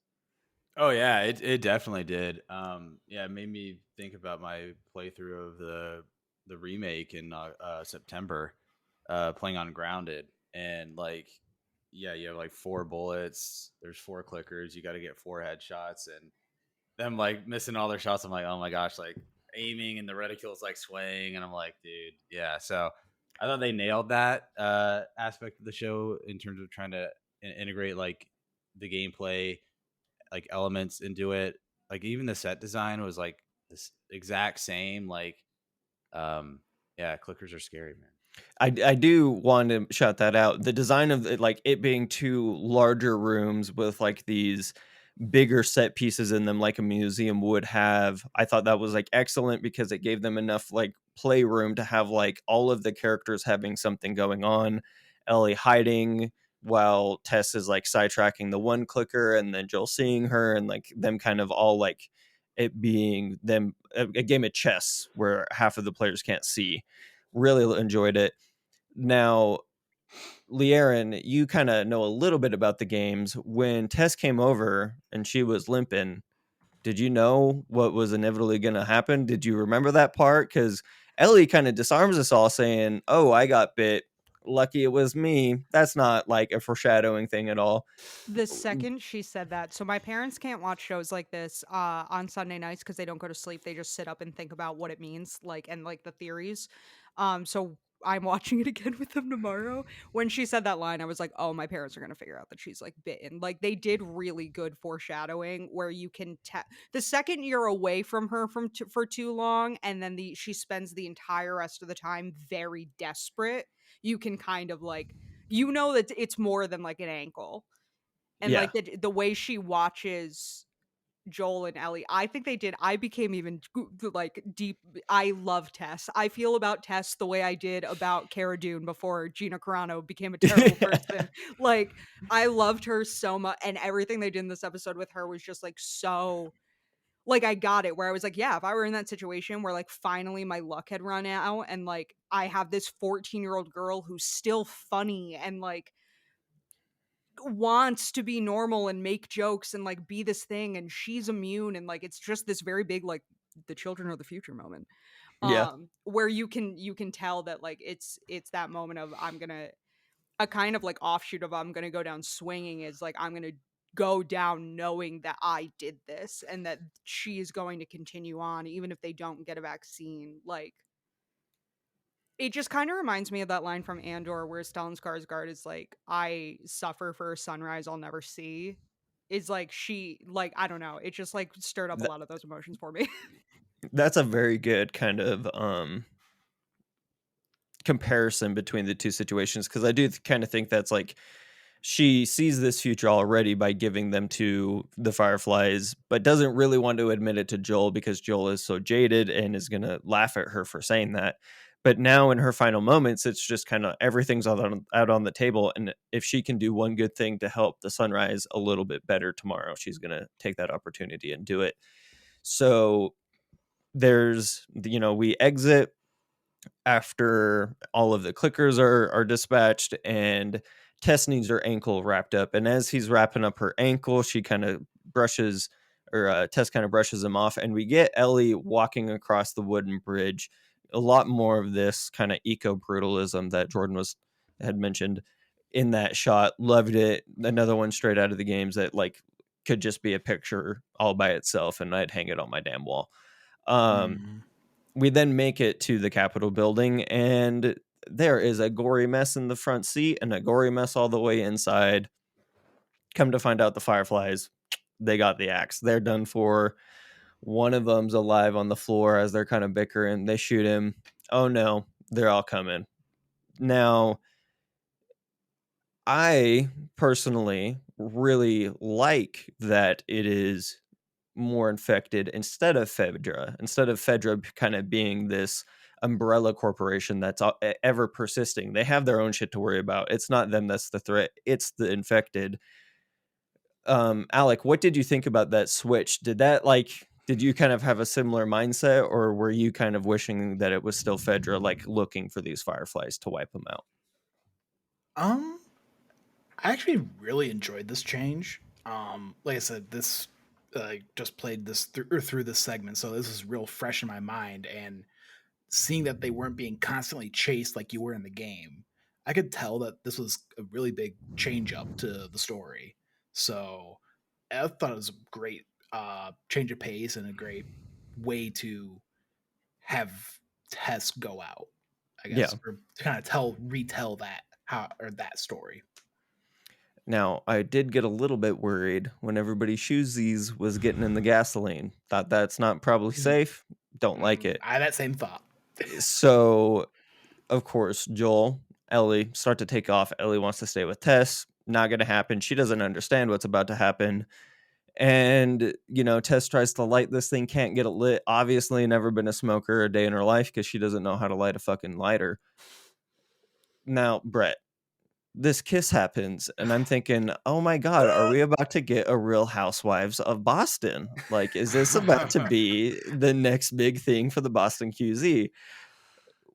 Oh yeah, it definitely did. Yeah, it made me think about my playthrough of the remake in September, playing on Grounded, and like, yeah, you have like 4 bullets. There's 4 clickers. You got to get 4 headshots, and them like missing all their shots. I'm like, oh my gosh, like aiming and the reticule's like swaying, and I'm like, dude, yeah. So I thought they nailed that aspect of the show in terms of trying to integrate like the gameplay like elements into it. Like even the set design was like this exact same. Like, yeah, clickers are scary, man. I do want to shout that out. The design of it, like it being 2 larger rooms with like these bigger set pieces in them, like a museum would have. I thought that was like excellent because it gave them enough like playroom to have like all of the characters having something going on. Ellie hiding while Tess is like sidetracking the one clicker, and then Joel seeing her, and like them kind of all like it being them a game of chess where half of the players can't see. Really enjoyed it. Now, Liaren, you kind of know a little bit about the games. When Tess came over and she was limping, did you know what was inevitably going to happen? Did you remember that part? Because Ellie kind of disarms us all saying, "Oh, I got bit. Lucky it was me." That's not like a foreshadowing thing at all. The second she said that, so my parents can't watch shows like this on Sunday nights because they don't go to sleep. They just sit up and think about what it means, like and like the theories. So I'm watching it again with them tomorrow. When she said that line, I was like, "Oh, my parents are gonna figure out that she's like bitten." Like they did really good foreshadowing where you can tell the second you're away from her for too long, and then she spends the entire rest of the time very desperate. You can kind of like that it's more than like an ankle and Yeah. like the way she watches Joel and Ellie, I think they did. I became even like deep. I love Tess. I feel about Tess the way I did about Cara Dune before Gina Carano became a terrible person. Like I loved her so much, and everything they did in this episode with her was just like so. Like I got it where I was like, yeah, if I were in that situation where like finally my luck had run out and like I have this 14-year-old girl who's still funny and like wants to be normal and make jokes and like be this thing and she's immune and like it's just this very big like the children are the future moment Yeah. where you can tell that like it's that moment of I'm gonna a kind of like offshoot of I'm gonna go down swinging is like I'm gonna go down knowing that I did this and that she is going to continue on even if they don't get a vaccine. Like it just kind of reminds me of that line from Andor where Stellan Skarsgård is like, "I suffer for a sunrise I'll never see." Is like she like I don't know. It just like stirred up a Th- lot of those emotions for me. that's a very good kind of comparison between the two situations, because I do kind of think that's like she sees this future already by giving them to the Fireflies, but doesn't really want to admit it to Joel because Joel is so jaded and is going to laugh at her for saying that. But now in her final moments, it's just kind of everything's out on the table. And if she can do one good thing to help the sunrise a little bit better tomorrow, she's going to take that opportunity and do it. So there's, we exit after all of the clickers are dispatched, and Tess needs her ankle wrapped up. And as he's wrapping up her ankle, she kind of brushes, or Tess kind of brushes him off, and we get Ellie walking across the wooden bridge. A lot more of this kind of eco brutalism that Jordan had mentioned in that shot. Loved it. Another one straight out of the games that like could just be a picture all by itself, and I'd hang it on my damn wall. We then make it to the Capitol building, and there is a gory mess in the front seat and a gory mess all the way inside. Come to find out, the Fireflies, they got the axe. They're done for. One of them's alive on the floor as they're kind of bickering. They shoot him. Oh no, they're all coming. Now, I personally really like that it is more infected instead of Fedra kind of being this umbrella corporation that's ever persisting. They have their own shit to worry about. It's not them that's the threat, it's the infected. Alec, what did you think about that switch? Did you kind of have a similar mindset, or were you kind of wishing that it was still Fedra like looking for these Fireflies to wipe them out? I actually really enjoyed this change. Like I said, this just played this through this segment, so this is real fresh in my mind. And seeing that they weren't being constantly chased like you were in the game, I could tell that this was a really big change up to the story. So I thought it was a great change of pace and a great way to have Tess go out, I guess, or to kind of retell that story. Now, I did get a little bit worried when everybody Shoesies was getting in the gasoline. Thought that's not probably safe. Don't like it. I had that same thought. So, of course, Joel, Ellie start to take off. Ellie wants to stay with Tess. Not going to happen. She doesn't understand what's about to happen. And, Tess tries to light this thing, can't get it lit. Obviously, never been a smoker a day in her life because she doesn't know how to light a fucking lighter. Now, Brett, this kiss happens, and I'm thinking, oh my God, are we about to get a Real Housewives of Boston? Like, is this about to be the next big thing for the Boston QZ?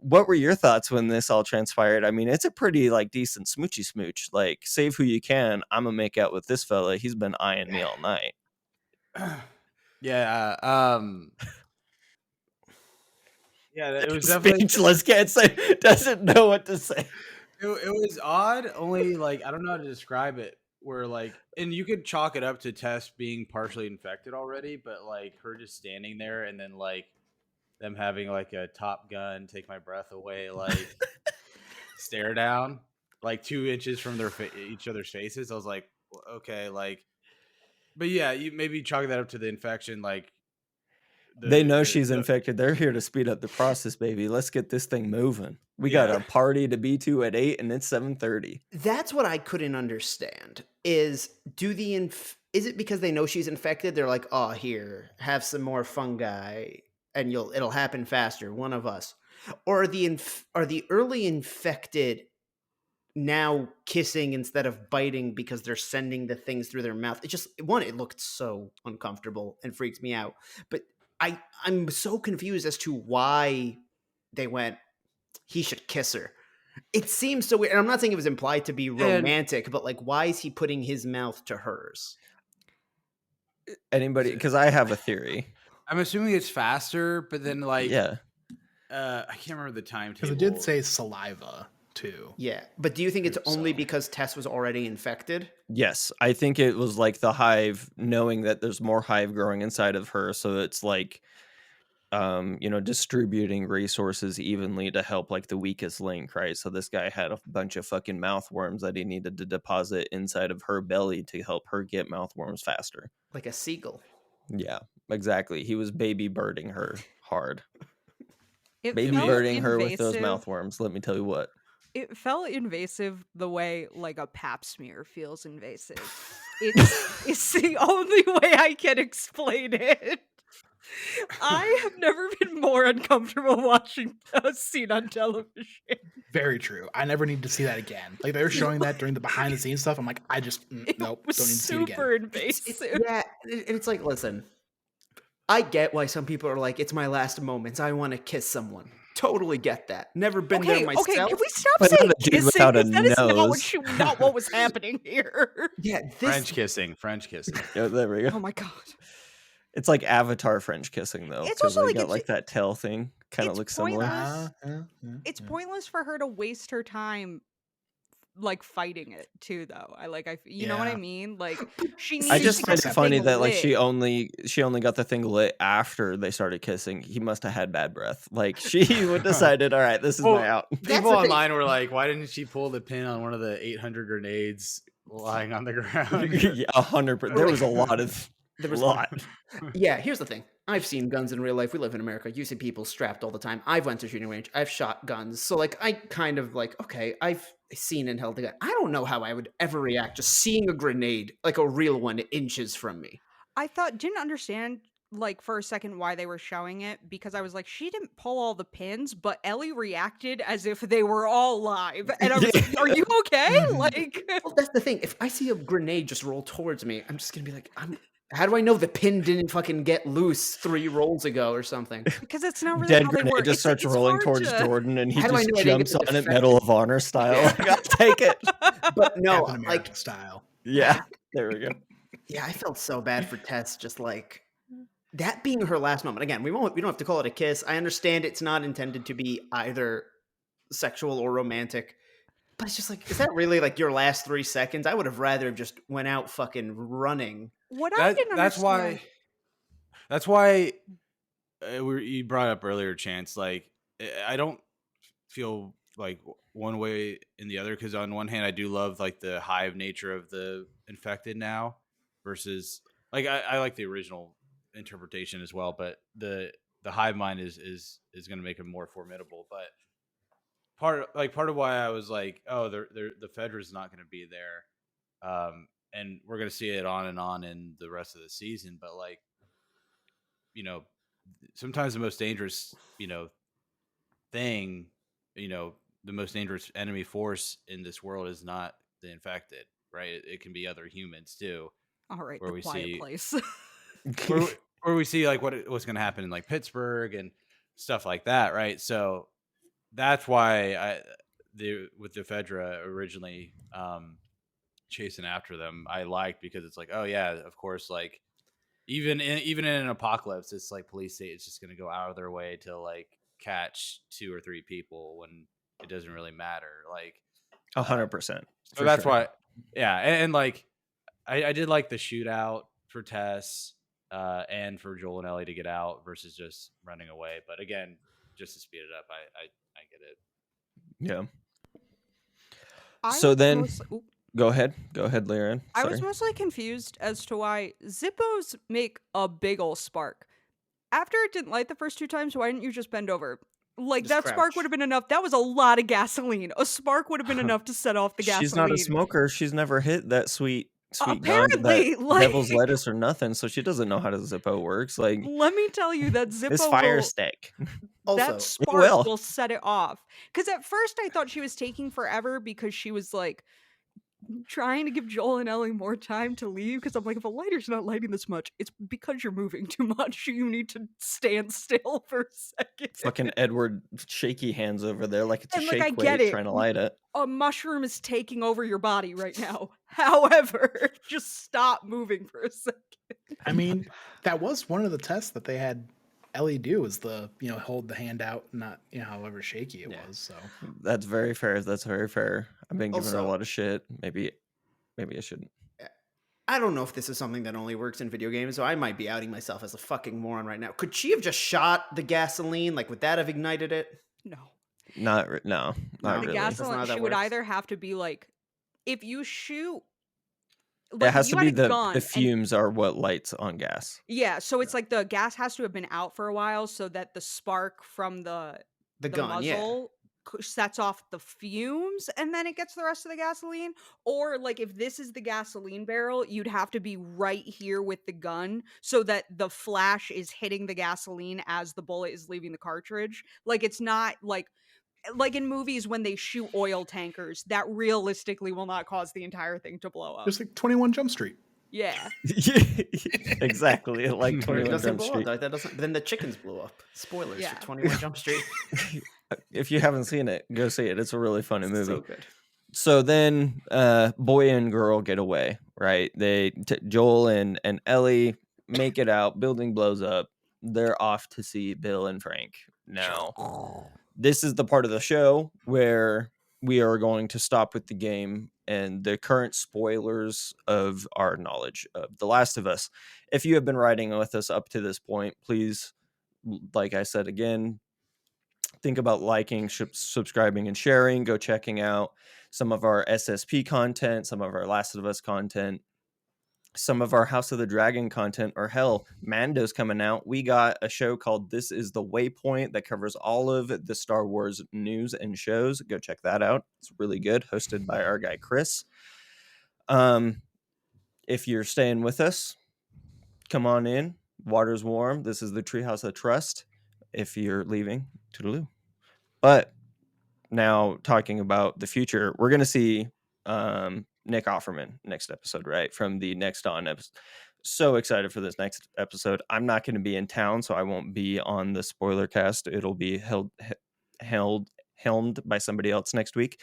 What were your thoughts when this all transpired? I mean, it's a pretty decent smoochy smooch. Like, save who you can. I'm gonna make out with this fella. He's been eyeing me all night. Yeah. Yeah, it was definitely speechless. Can't say. Doesn't know what to say. It was odd. Only I don't know how to describe it. Where and you could chalk it up to Tess being partially infected already, but her just standing there and then them having a Top Gun, take my breath away, stare down 2 inches from each other's faces. I was like, okay, but yeah, you maybe chalk that up to the infection. They know she's infected. They're here to speed up the process, baby. Let's get this thing moving. We got a party to be to at 8, and it's 7:30. That's what I couldn't understand. Is it because they know she's infected? They're like, oh, here, have some more fungi, and it'll happen faster. One of us, or are the early infected now kissing instead of biting because they're sending the things through their mouth? It looked so uncomfortable and freaks me out. But I'm so confused as to why they went, he should kiss her. It seems so weird. And I'm not saying it was implied to be romantic, but why is he putting his mouth to hers? Anybody? Because I have a theory. I'm assuming it's faster, but then I can't remember the timetable. Because it did say saliva too. Yeah, but do you think it's only because Tess was already infected? Yes, I think it was the hive, knowing that there's more hive growing inside of her, so it's distributing resources evenly to help the weakest link, right? So this guy had a bunch of fucking mouthworms that he needed to deposit inside of her belly to help her get mouthworms faster. Like a seagull. Yeah, exactly. He was baby birding her hard. Baby birding her with those mouthworms, let me tell you what. It felt invasive the way a pap smear feels invasive. It's the only way I can explain it. I have never been more uncomfortable watching a scene on television. Very true. I never need to see that again. They were showing that during the behind the scenes stuff. I'm like, I just nope, don't need to see it again. Super invasive. Yeah, it's listen, I get why some people are it's my last moments. I want to kiss someone. Totally get that. Never been there myself. Okay, can we stop saying kissing? That is not what was happening here. Yeah, French kissing. Oh, there we go. Oh my God. It's like Avatar French kissing, though. It's also they got that tail thing. Kind of looks similar. It's pointless for her to waste her time fighting it too, though. You know what I mean? She needs I just to find get it funny that lit. she only got the thing lit after they started kissing. He must have had bad breath. She would decided, all right, this is my out. People online were like, why didn't she pull the pin on one of the 800 grenades lying on the ground? Yeah, 100%. There was a lot of. There was a lot. Yeah, here's the thing. I've seen guns in real life. We live in America. You see people strapped all the time. I've went to shooting range. I've shot guns. So I kind of okay, I've seen and held a gun. I don't know how I would ever react just seeing a grenade, a real one, inches from me. I didn't understand for a second why they were showing it, because I was she didn't pull all the pins, but Ellie reacted as if they were all live. And I was like, are you okay? Well, that's the thing. If I see a grenade just roll towards me, I'm just going to be how do I know the pin didn't fucking get loose 3 rolls ago or something? Because it's not really Dead how they grenade work. just starts rolling towards Jordan, and he just jumps on it, affected? Medal of Honor style. I'll take it. But no, American style. Yeah, there we go. Yeah, I felt so bad for Tess, just like that being her last moment. Again, we don't have to call it a kiss. I understand it's not intended to be either sexual or romantic, but it's just like, is that really like your last 3 seconds? I would have rather just went out fucking running. What I didn't That's understand. why you brought up earlier, Chance. Like, I don't feel like one way in the other, because on one hand, I do love like the hive nature of the infected now, versus like I like the original interpretation as well, but the hive mind is going to make him more formidable. But part of why I was like, oh, the Fedra's not going to be there, and we're going to see it on and on in the rest of the season. But like, you know, sometimes the most dangerous, thing, the most dangerous enemy force in this world is not the infected, right? It can be other humans too, All right, where the we quiet see place. where we see like what's going to happen in like Pittsburgh and stuff like that, right? So that's why with the Fedra originally chasing after them, I liked, because it's like, oh yeah, of course, like even in an apocalypse, it's like police say it's just going to go out of their way to like catch 2 or 3 people when it doesn't really matter. Like 100%. so that's why, yeah, and like I did like the shootout for Tess and for Joel and Ellie to get out versus just running away. But again, just to speed it up, I get it. Yeah. I So was then, mostly- oop. go ahead, Liren. I was Sorry. mostly confused as to why Zippos make a big ol' spark. After it didn't light the first 2 times, why didn't you just bend over? Like, Just that spark crouch. would have been enough. That was a lot of gasoline. A spark would have been enough to set off the gasoline. She's not a smoker. She's never hit that sweet gun, Apparently, that like- devil's lettuce or nothing, so she doesn't know how the Zippo works. Like, Let me tell you that Zippo this fire will, stick. Also, that spark will. will set it off. Because at first I thought she was taking forever because she was like trying to give Joel and Ellie more time to leave. Because I'm like, if a lighter's not lighting this much, it's because you're moving too much. You need to stand still for a second. Fucking Edward shaky hands over there like it's a And, like, I shake get weight it. trying to light it. A mushroom is taking over your body right now. However, just stop moving for a second. I mean, that was one of the tests that they had Ellie do, is the hold the hand out, not however shaky it was. So That's very fair. That's very fair. I've been giving her a Also- lot of shit. Maybe I shouldn't. I don't know if this is something that only works in video games, so I might be outing myself as a fucking moron right now. Could she have just shot the gasoline? Like, would that have ignited it? No. Not No. not The really. gas- not how Gasoline, that she would works. either have to be like, if you shoot, It like, has if to you be had a gun the and- fumes are what lights on gas. Yeah, so it's like the gas has to have been out for a while so that the spark from the gun, yeah. muzzle sets off the fumes and then it gets the rest of the gasoline. Or like if this is the gasoline barrel, you'd have to be right here with the gun so that the flash is hitting the gasoline as the bullet is leaving the cartridge. Like it's not like in movies when they shoot oil tankers, that realistically will not cause the entire thing to blow up. just like 21 Jump Street. Yeah. Exactly, like It 21 doesn't Jump blow Street. up. That doesn't. Then the chickens blew up. Spoilers Yeah. for 21 Jump Street. If you haven't seen it, go see it. It's a really funny movie. So good. So then boy and girl get away, right? Joel and Ellie make it out, building blows up. They're off to see Bill and Frank. Now, this is the part of the show where we are going to stop with the game and the current spoilers of our knowledge of The Last of Us. If you have been riding with us up to this point, please, like I said again, think about liking, subscribing, and sharing. Go checking out some of our SSP content, some of our Last of Us content, some of our House of the Dragon content, or hell, Mando's coming out. We got a show called This Is the Waypoint that covers all of the Star Wars news and shows. Go check that out. It's really good, hosted by our guy Chris. If you're staying with us, come on in. Water's warm. This is the Treehouse of Trust. If you're leaving, toodaloo. But now talking about the future, we're going to see Nick Offerman next episode, right? From the Next On episode. So excited for this next episode. I'm not going to be in town, so I won't be on the Spoilercast. It'll be helmed by somebody else next week.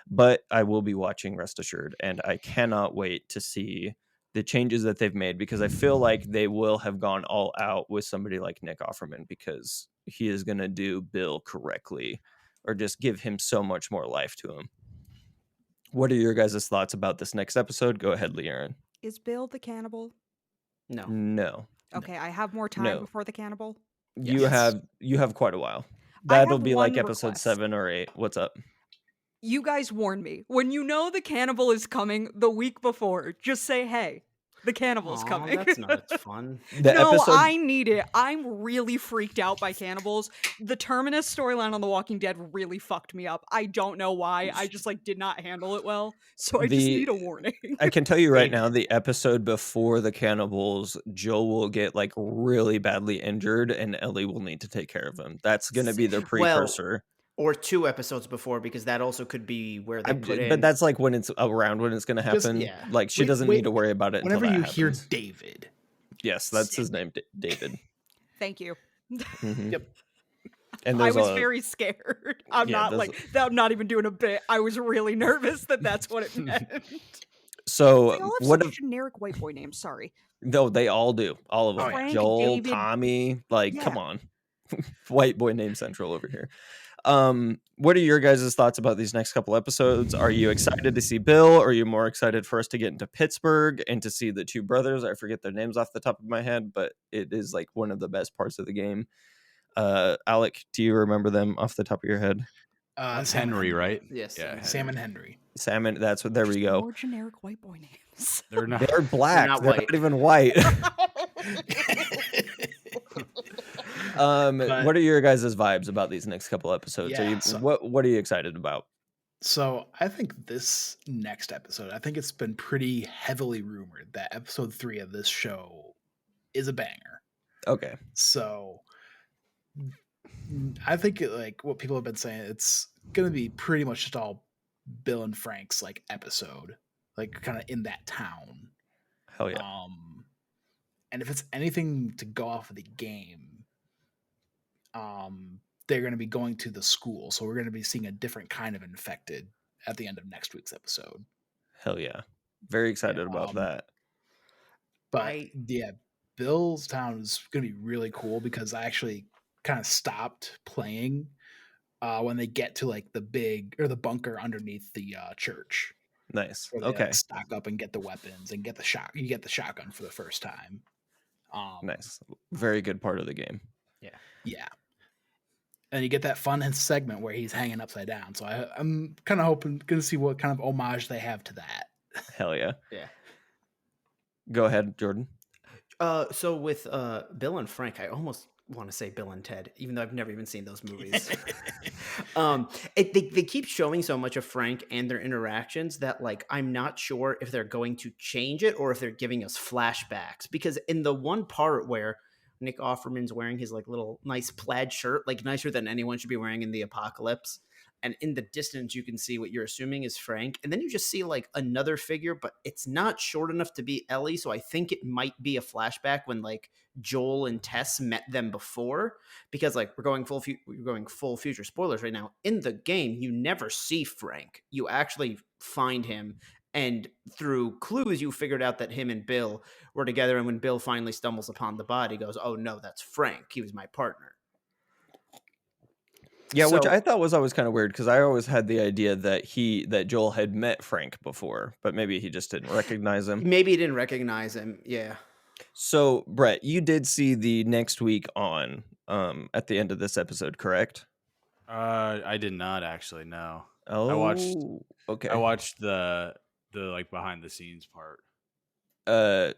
But I will be watching, rest assured. And I cannot wait to see the changes that they've made, because I feel like they will have gone all out with somebody like Nick Offerman, because he is going to do Bill correctly, or just give him so much more life to him. What are your guys' thoughts about this next episode? Go ahead, Leanne. Is Bill the cannibal? No. Okay, I have more time No. before the cannibal. You Yes. have quite a while. I That'll have be like one episode request. 7 or 8. What's up? You guys warn me. When you know the cannibal is coming the week before, just say, hey, the cannibal's Aw, coming. That's not fun. The No, episode I need it. I'm really freaked out by cannibals. The Terminus storyline on The Walking Dead really fucked me up. I don't know why. I just did not handle it well. So I just The- need a warning. I can tell you right Hey. now, the episode before the cannibals, Joel will get like really badly injured, and Ellie will need to take care of him. That's going to be the precursor. Or 2 episodes before, because that also could be where they put in. But that's like when it's around when it's going to Just- happen. yeah. Like she Wait- doesn't wait, need to worry about it Whenever until you that hear happens. David, Yes, that's his name, David. Thank you. Mhm. Yep. And I there's was a, very scared. I'm Yeah, not I'm not even doing a bit. I was really nervous that that's what it meant. so They all have what? such generic white boy names. Sorry. No, they all do. All of them. Oh, yeah. Frank, Joel, David- Tommy. Like, Yeah. come on. White boy name central over here. What are your guys' thoughts about these next couple episodes? Are you excited to see Bill? Or are you more excited for us to get into Pittsburgh and to see the two brothers? I forget their names off the top of my head, but it is like one of the best parts of the game. Alec, do you remember them off the top of your head? That's Sam and Henry, right? Yes. Yeah. Sam and Henry. Salmon, that's what, there we Just go. More generic white boy names. They're not. They're black. not They're white. not even white. But- What are your guys' vibes about these next couple episodes? Yeah, so- What are you excited about? So I think this next episode, I think it's been pretty heavily rumored that episode 3 of this show is a banger. Okay. So I think like what people have been saying, it's gonna be pretty much just all Bill and Frank's like episode, like kind of in that town. Hell yeah. And if it's anything to go off of the game, they're going to be going to the school, so we're going to be seeing a different kind of infected at the end of next week's episode. Hell yeah. Very excited about that. But yeah, Bill's Town is going to be really cool because I actually kind of stopped playing when they get to like the bunker underneath the church. Nice. Where they, Okay. like, stock up and get the weapons and get the you get the shotgun for the first time. Nice. Very good part of the game. Yeah. And you get that fun segment where he's hanging upside down. So I'm kind of hoping, going to see what kind of homage they have to that. Hell yeah. Yeah. Go ahead, Jordan. So with Bill and Frank, I almost want to say Bill and Ted, even though I've never even seen those movies. They keep showing so much of Frank and their interactions that like I'm not sure if they're going to change it or if they're giving us flashbacks. Because in the one part where Nick Offerman's wearing his like little nice plaid shirt, like nicer than anyone should be wearing in the apocalypse. And in the distance, you can see what you're assuming is Frank. And then you just see like another figure, but it's not short enough to be Ellie. So I think it might be a flashback when like Joel and Tess met them before, because like we're going full future spoilers right now. In the game, you never see Frank. You actually find him. And through clues, you figured out that him and Bill were together. And when Bill finally stumbles upon the body, he goes, oh no, that's Frank. He was my partner. Yeah, which So- I thought was always kind of weird because I always had the idea that Joel had met Frank before, but maybe he just didn't recognize him. Maybe he didn't recognize him. Yeah. So, Brett, you did see the next week on at the end of this episode, correct? I did not actually. No. Oh, watched- Okay. I watched the like behind the scenes part.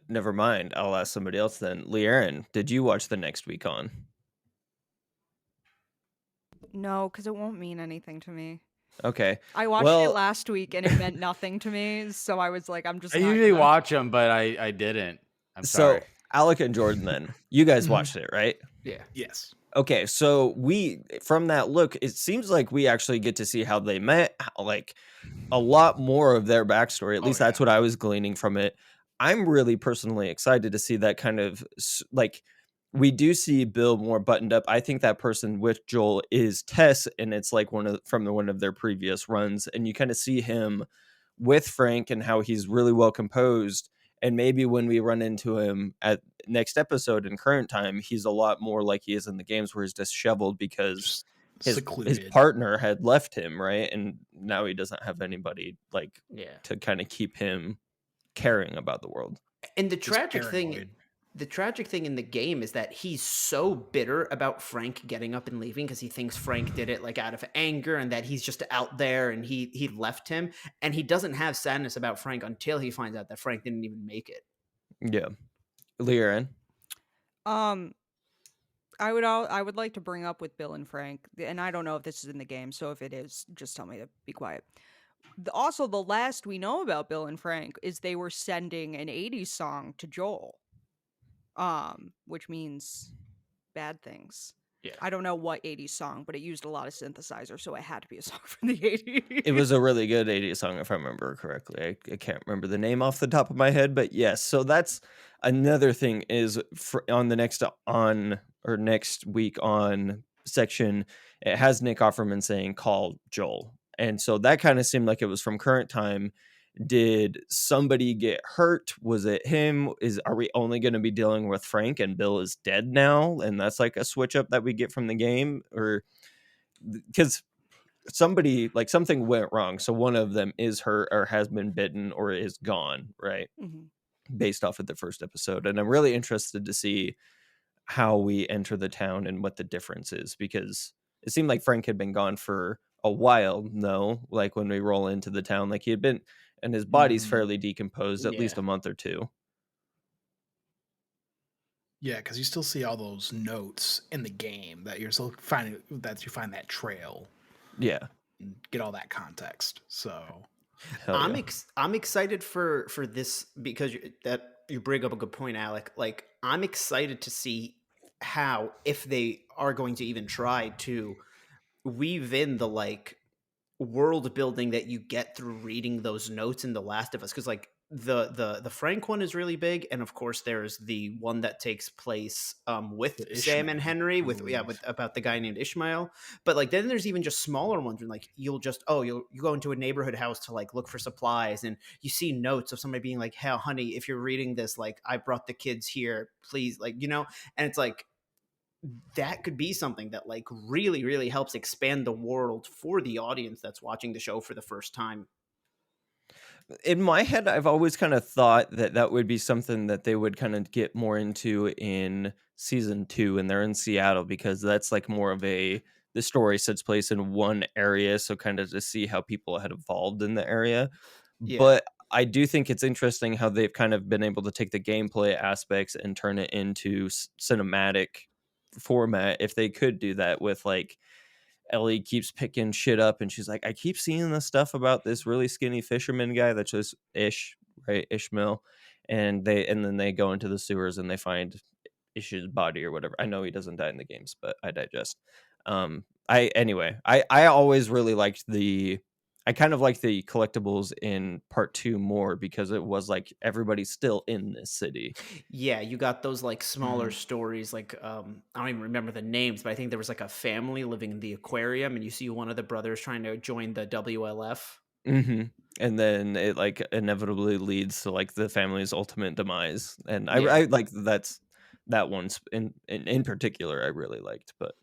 Never mind. I'll ask somebody else then. Leanne, did you watch the next week on? No, because it won't mean anything to me. Okay. I watched Well- it last week and it meant nothing to me, so I was like, I'm just. I not usually gonna- watch them, but I didn't. I'm So, sorry. Alec and Jordan, then you guys Mhm. watched it, right? Yeah. Yes. Okay, so from that look, it seems like we actually get to see how they met, like a lot more of their backstory. At Oh, least that's what I was gleaning from it. I'm really personally excited to see that kind of like we do see Bill more buttoned up. I think that person with Joel is Tess, and it's like one of their previous runs, and you kind of see him with Frank and how he's really well composed. And maybe when we run into him at next episode in current time, he's a lot more like he is in the games, where he's disheveled because his Secluded. partner had left him, right? And now he doesn't have anybody like to kind of keep him caring about the world. And the Just tragic thing, paranoid. the tragic thing in the game is that he's so bitter about Frank getting up and leaving because he thinks Frank did it like out of anger, and that he's just out there and he left him, and he doesn't have sadness about Frank until he finds out that Frank didn't even make it. Yeah. Liren? I would like to bring up with Bill and Frank, and I don't know if this is in the game, so if it is, just tell me to be quiet. Also, the last we know about Bill and Frank is they were sending an 80s song to Joel, which means bad things. Yeah. I don't know what 80s song, but it used a lot of synthesizer, so it had to be a song from the 80s. It was a really good 80s song, if I remember correctly. I can't remember the name off the top of my head, but yes. So that's another thing is on the next week on section, it has Nick Offerman saying, call Joel. And so that kind of seemed like it was from current time. Did somebody get hurt? Was it him? Are we only going to be dealing with Frank and Bill is dead now? And that's like a switch up that we get from the game? Or because somebody, like, something went wrong. So one of them is hurt or has been bitten or is gone, right? Mm-hmm. Based off of the first episode. And I'm really interested to see how we enter the town and what the difference is, because it seemed like Frank had been gone for a while. No, like when we roll into the town, like he had been, and his body's fairly decomposed, at least a month or two. Yeah, because you still see all those notes in the game that you're still finding, that you find that trail. Yeah. And get all that context. So I'm excited for this because you bring up a good point, Alec. Like, I'm excited to see how, if they are going to even try to weave in the like world building that you get through reading those notes in The Last of Us, because like the Frank one is really big, and of course there's the one that takes place with Sam and Henry with about the guy named Ishmael, but like then there's even just smaller ones where like you go into a neighborhood house to like look for supplies, and you see notes of somebody being like, hey honey, if you're reading this, like I brought the kids here, please, like, you know. And it's like that could be something that like really, really helps expand the world for the audience that's watching the show for the first time. In my head, I've always kind of thought that would be something that they would kind of get more into in season 2, and they're in Seattle, because that's like more of the story takes place in one area. So kind of to see how people had evolved in the area. Yeah. But I do think it's interesting how they've kind of been able to take the gameplay aspects and turn it into cinematic format. If they could do that with like Ellie keeps picking shit up and she's like, I keep seeing this stuff about this really skinny fisherman guy that's just Ishmael, and then they go into the sewers and they find Ish's body or whatever. I know he doesn't die in the games, but I digest. I always really liked I kind of liked the collectibles in part 2 more, because it was like everybody's still in this city. Yeah, you got those like smaller stories, like I don't even remember the names, but I think there was like a family living in the aquarium, and you see one of the brothers trying to join the WLF. Mm-hmm. And then it like inevitably leads to like the family's ultimate demise. And I like that one's in particular I really liked. But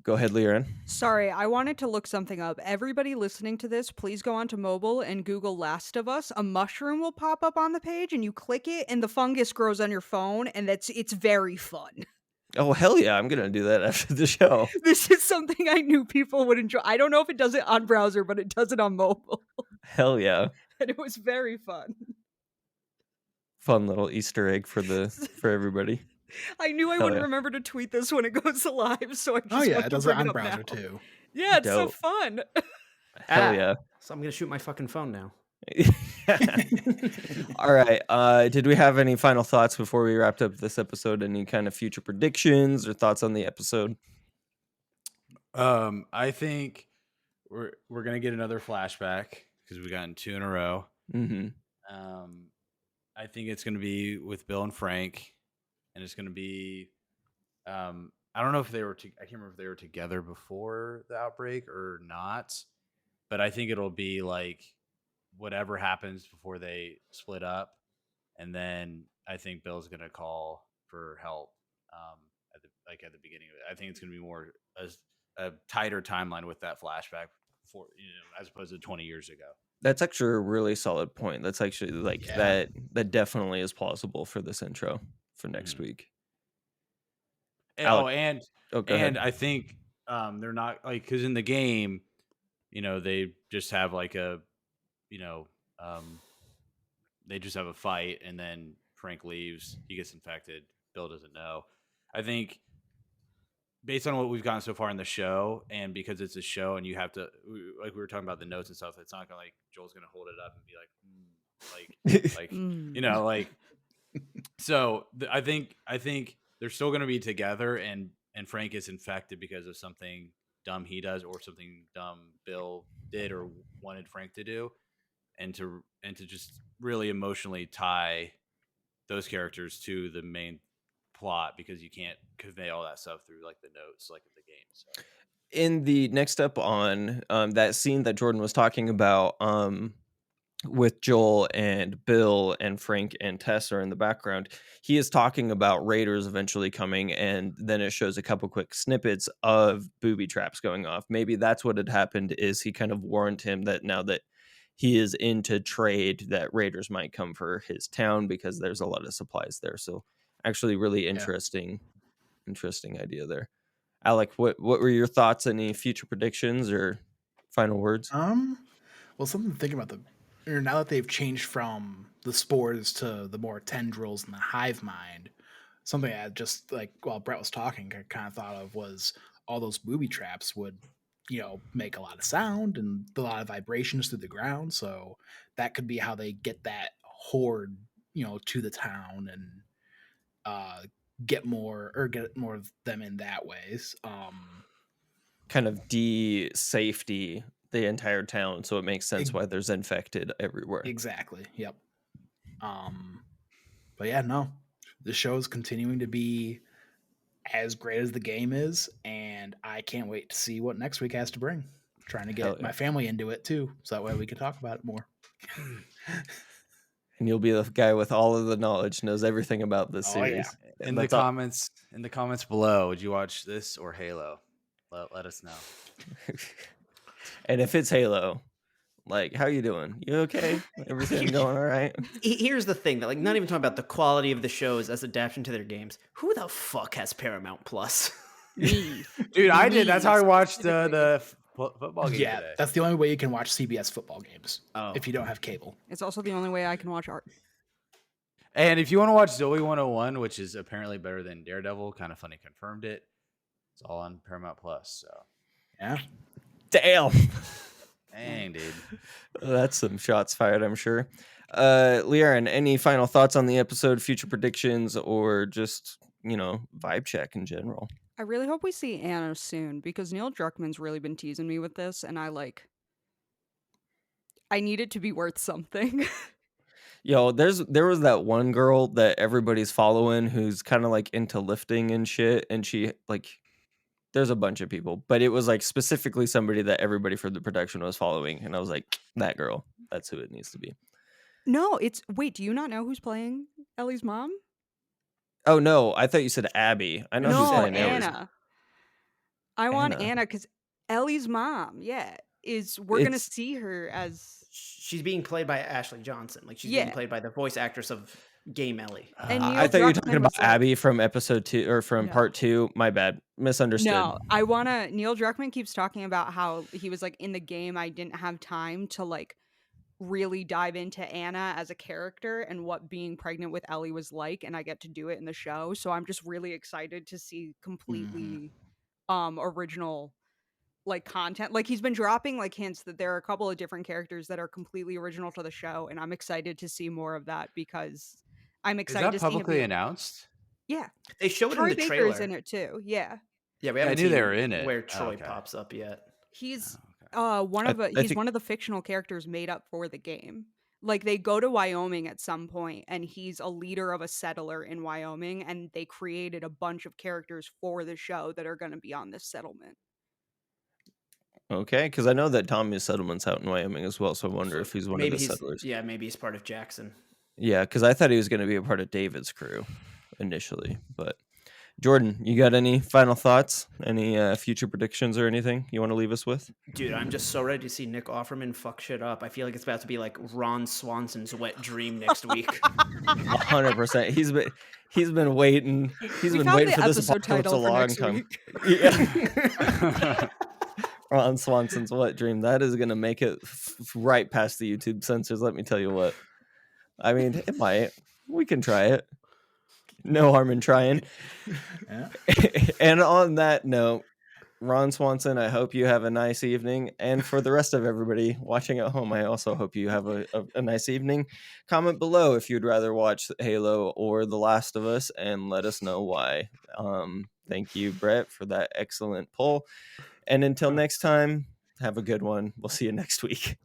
go ahead, Liren. Sorry, I wanted to look something up. Everybody listening to this, please go onto mobile and Google Last of Us. A mushroom will pop up on the page, and you click it, and the fungus grows on your phone, and it's very fun. Oh, hell yeah, I'm going to do that after the show. This is something I knew people would enjoy. I don't know if it does it on browser, but it does it on mobile. Hell yeah. And it was very fun. Fun little Easter egg for everybody. I knew I wouldn't remember to tweet this when it goes live, so I just it does it on browser now. Too. Yeah, it's so fun. Hell yeah. So I'm gonna shoot my fucking phone now. All right. Did we have any final thoughts before we wrapped up this episode? Any kind of future predictions or thoughts on the episode? I think we're gonna get another flashback because we've gotten 2 in a row. Mm-hmm. I think it's gonna be with Bill and Frank. And it's going to be, I don't know if they were, I can't remember if they were together before the outbreak or not, but I think it'll be like whatever happens before they split up. and then I think Bill's gonna call for help at the beginning of it. I think it's gonna be more a tighter timeline with that flashback for as opposed to 20 years ago. That's actually a really solid point. That's actually like Yeah. that definitely is plausible for this intro for next Mhm. week. And, Alec, go ahead. I think they're not like because in the game, they just have like a they just have a fight, and then Frank leaves. He gets infected. Bill doesn't know. I think based on what we've gotten so far in the show, and because it's a show, and you have to like we were talking about the notes and stuff. It's not gonna like Joel's gonna hold it up and be like like. So I think they're still gonna be together, and Frank is infected because of something dumb he does or something dumb Bill did or wanted Frank to do, and to just really emotionally tie those characters to the main plot because you can't convey all that stuff through like the notes like in the game. So. In the next up on that scene that Jordan was talking about, with Joel and Bill and Frank and Tess are in the background, he is talking about raiders eventually coming, and then it shows a couple quick snippets of booby traps going off. Maybe that's what had happened, is he kind of warned him that now that he is into trade, that raiders might come for his town because there's a lot of supplies there. So actually really interesting idea there. Alec, what were your thoughts? Any future predictions or final words? Well, something to think about now that they've changed from the spores to the more tendrils and the hive mind. Something I just like while Brett was talking, I kind of thought of was all those booby traps would, make a lot of sound and a lot of vibrations through the ground. So that could be how they get that horde, to the town and get more of them in that ways. Kind of de-safety the entire town, so it makes sense why there's infected everywhere. Exactly. Yep. But yeah, no, the show is continuing to be as great as the game is, and I can't wait to see what next week has to bring. I'm trying to get my family into it too, so that way we can talk about it more. And you'll be the guy with all of the knowledge, knows everything about this series. Yeah. In the comments below, would you watch this or Halo? Let us know. And if it's Halo, like, how you doing? You okay? Everything going all right? Here's the thing, that not even talking about the quality of the shows as adaptation to their games. Who the fuck has Paramount Plus? Me. Dude, I did. That's how I watched the football game today. That's the only way you can watch CBS football games if you don't have cable. It's also the only way I can watch art. And if you want to watch Zoe 101, which is apparently better than Daredevil, kind of funny, confirmed it. It's all on Paramount Plus. So yeah, damn, dang, dude, that's some shots fired, I'm sure. Liaren, any final thoughts on the episode, future predictions, or just vibe check in general? I really hope we see Anna soon because Neil Druckmann's really been teasing me with this, and I need it to be worth something. Yo, there was that one girl that everybody's following who's kind of like into lifting and shit, and she there's a bunch of people, but it was like specifically somebody that everybody for the production was following, and I was like, that girl, that's who it needs to be. No, wait, do you not know who's playing Ellie's mom? Oh no, I thought you said Abby. I know who's playing Anna. I want Anna because Ellie's mom, we're gonna see her as she's being played by Ashley Johnson. Like she's being played by the voice actress of Game Ellie. And I thought you were talking about Abby from episode 2 or from part 2. My bad, misunderstood. No, Neil Druckmann keeps talking about how he was like in the game. I didn't have time to like really dive into Anna as a character and what being pregnant with Ellie was like, and I get to do it in the show. So I'm just really excited to see completely original like content. Like he's been dropping like hints that there are a couple of different characters that are completely original to the show, and I'm excited to see more of that because I'm excited to see publicly announced. Yeah, they showed Troy it in the Baker's trailer. in it too. Yeah, we haven't seen they were in it where Troy pops up yet. He's one of the fictional characters made up for the game. Like they go to Wyoming at some point, and he's a leader of a settler in Wyoming, and they created a bunch of characters for the show that are going to be on this settlement. Okay, because I know that Tommy's settlement's out in Wyoming as well, so I wonder if he's one of the settlers. Yeah, maybe he's part of Jackson. Yeah, because I thought he was going to be a part of David's crew initially. But Jordan, you got any final thoughts? Any future predictions or anything you want to leave us with? Dude, I'm just so ready to see Nick Offerman fuck shit up. I feel like it's about to be like Ron Swanson's wet dream next week. 100%. He's been waiting. He's We been found waiting the for this episode apocalypse a title for long next time. week. Yeah. Ron Swanson's wet dream. That is going to make it right past the YouTube censors. Let me tell you what. I mean, it might. We can try it. No harm in trying. Yeah. And on that note, Ron Swanson, I hope you have a nice evening. And for the rest of everybody watching at home, I also hope you have a nice evening. Comment below if you'd rather watch Halo or The Last of Us and let us know why. Thank you, Brett, for that excellent poll. And until next time, have a good one. We'll see you next week.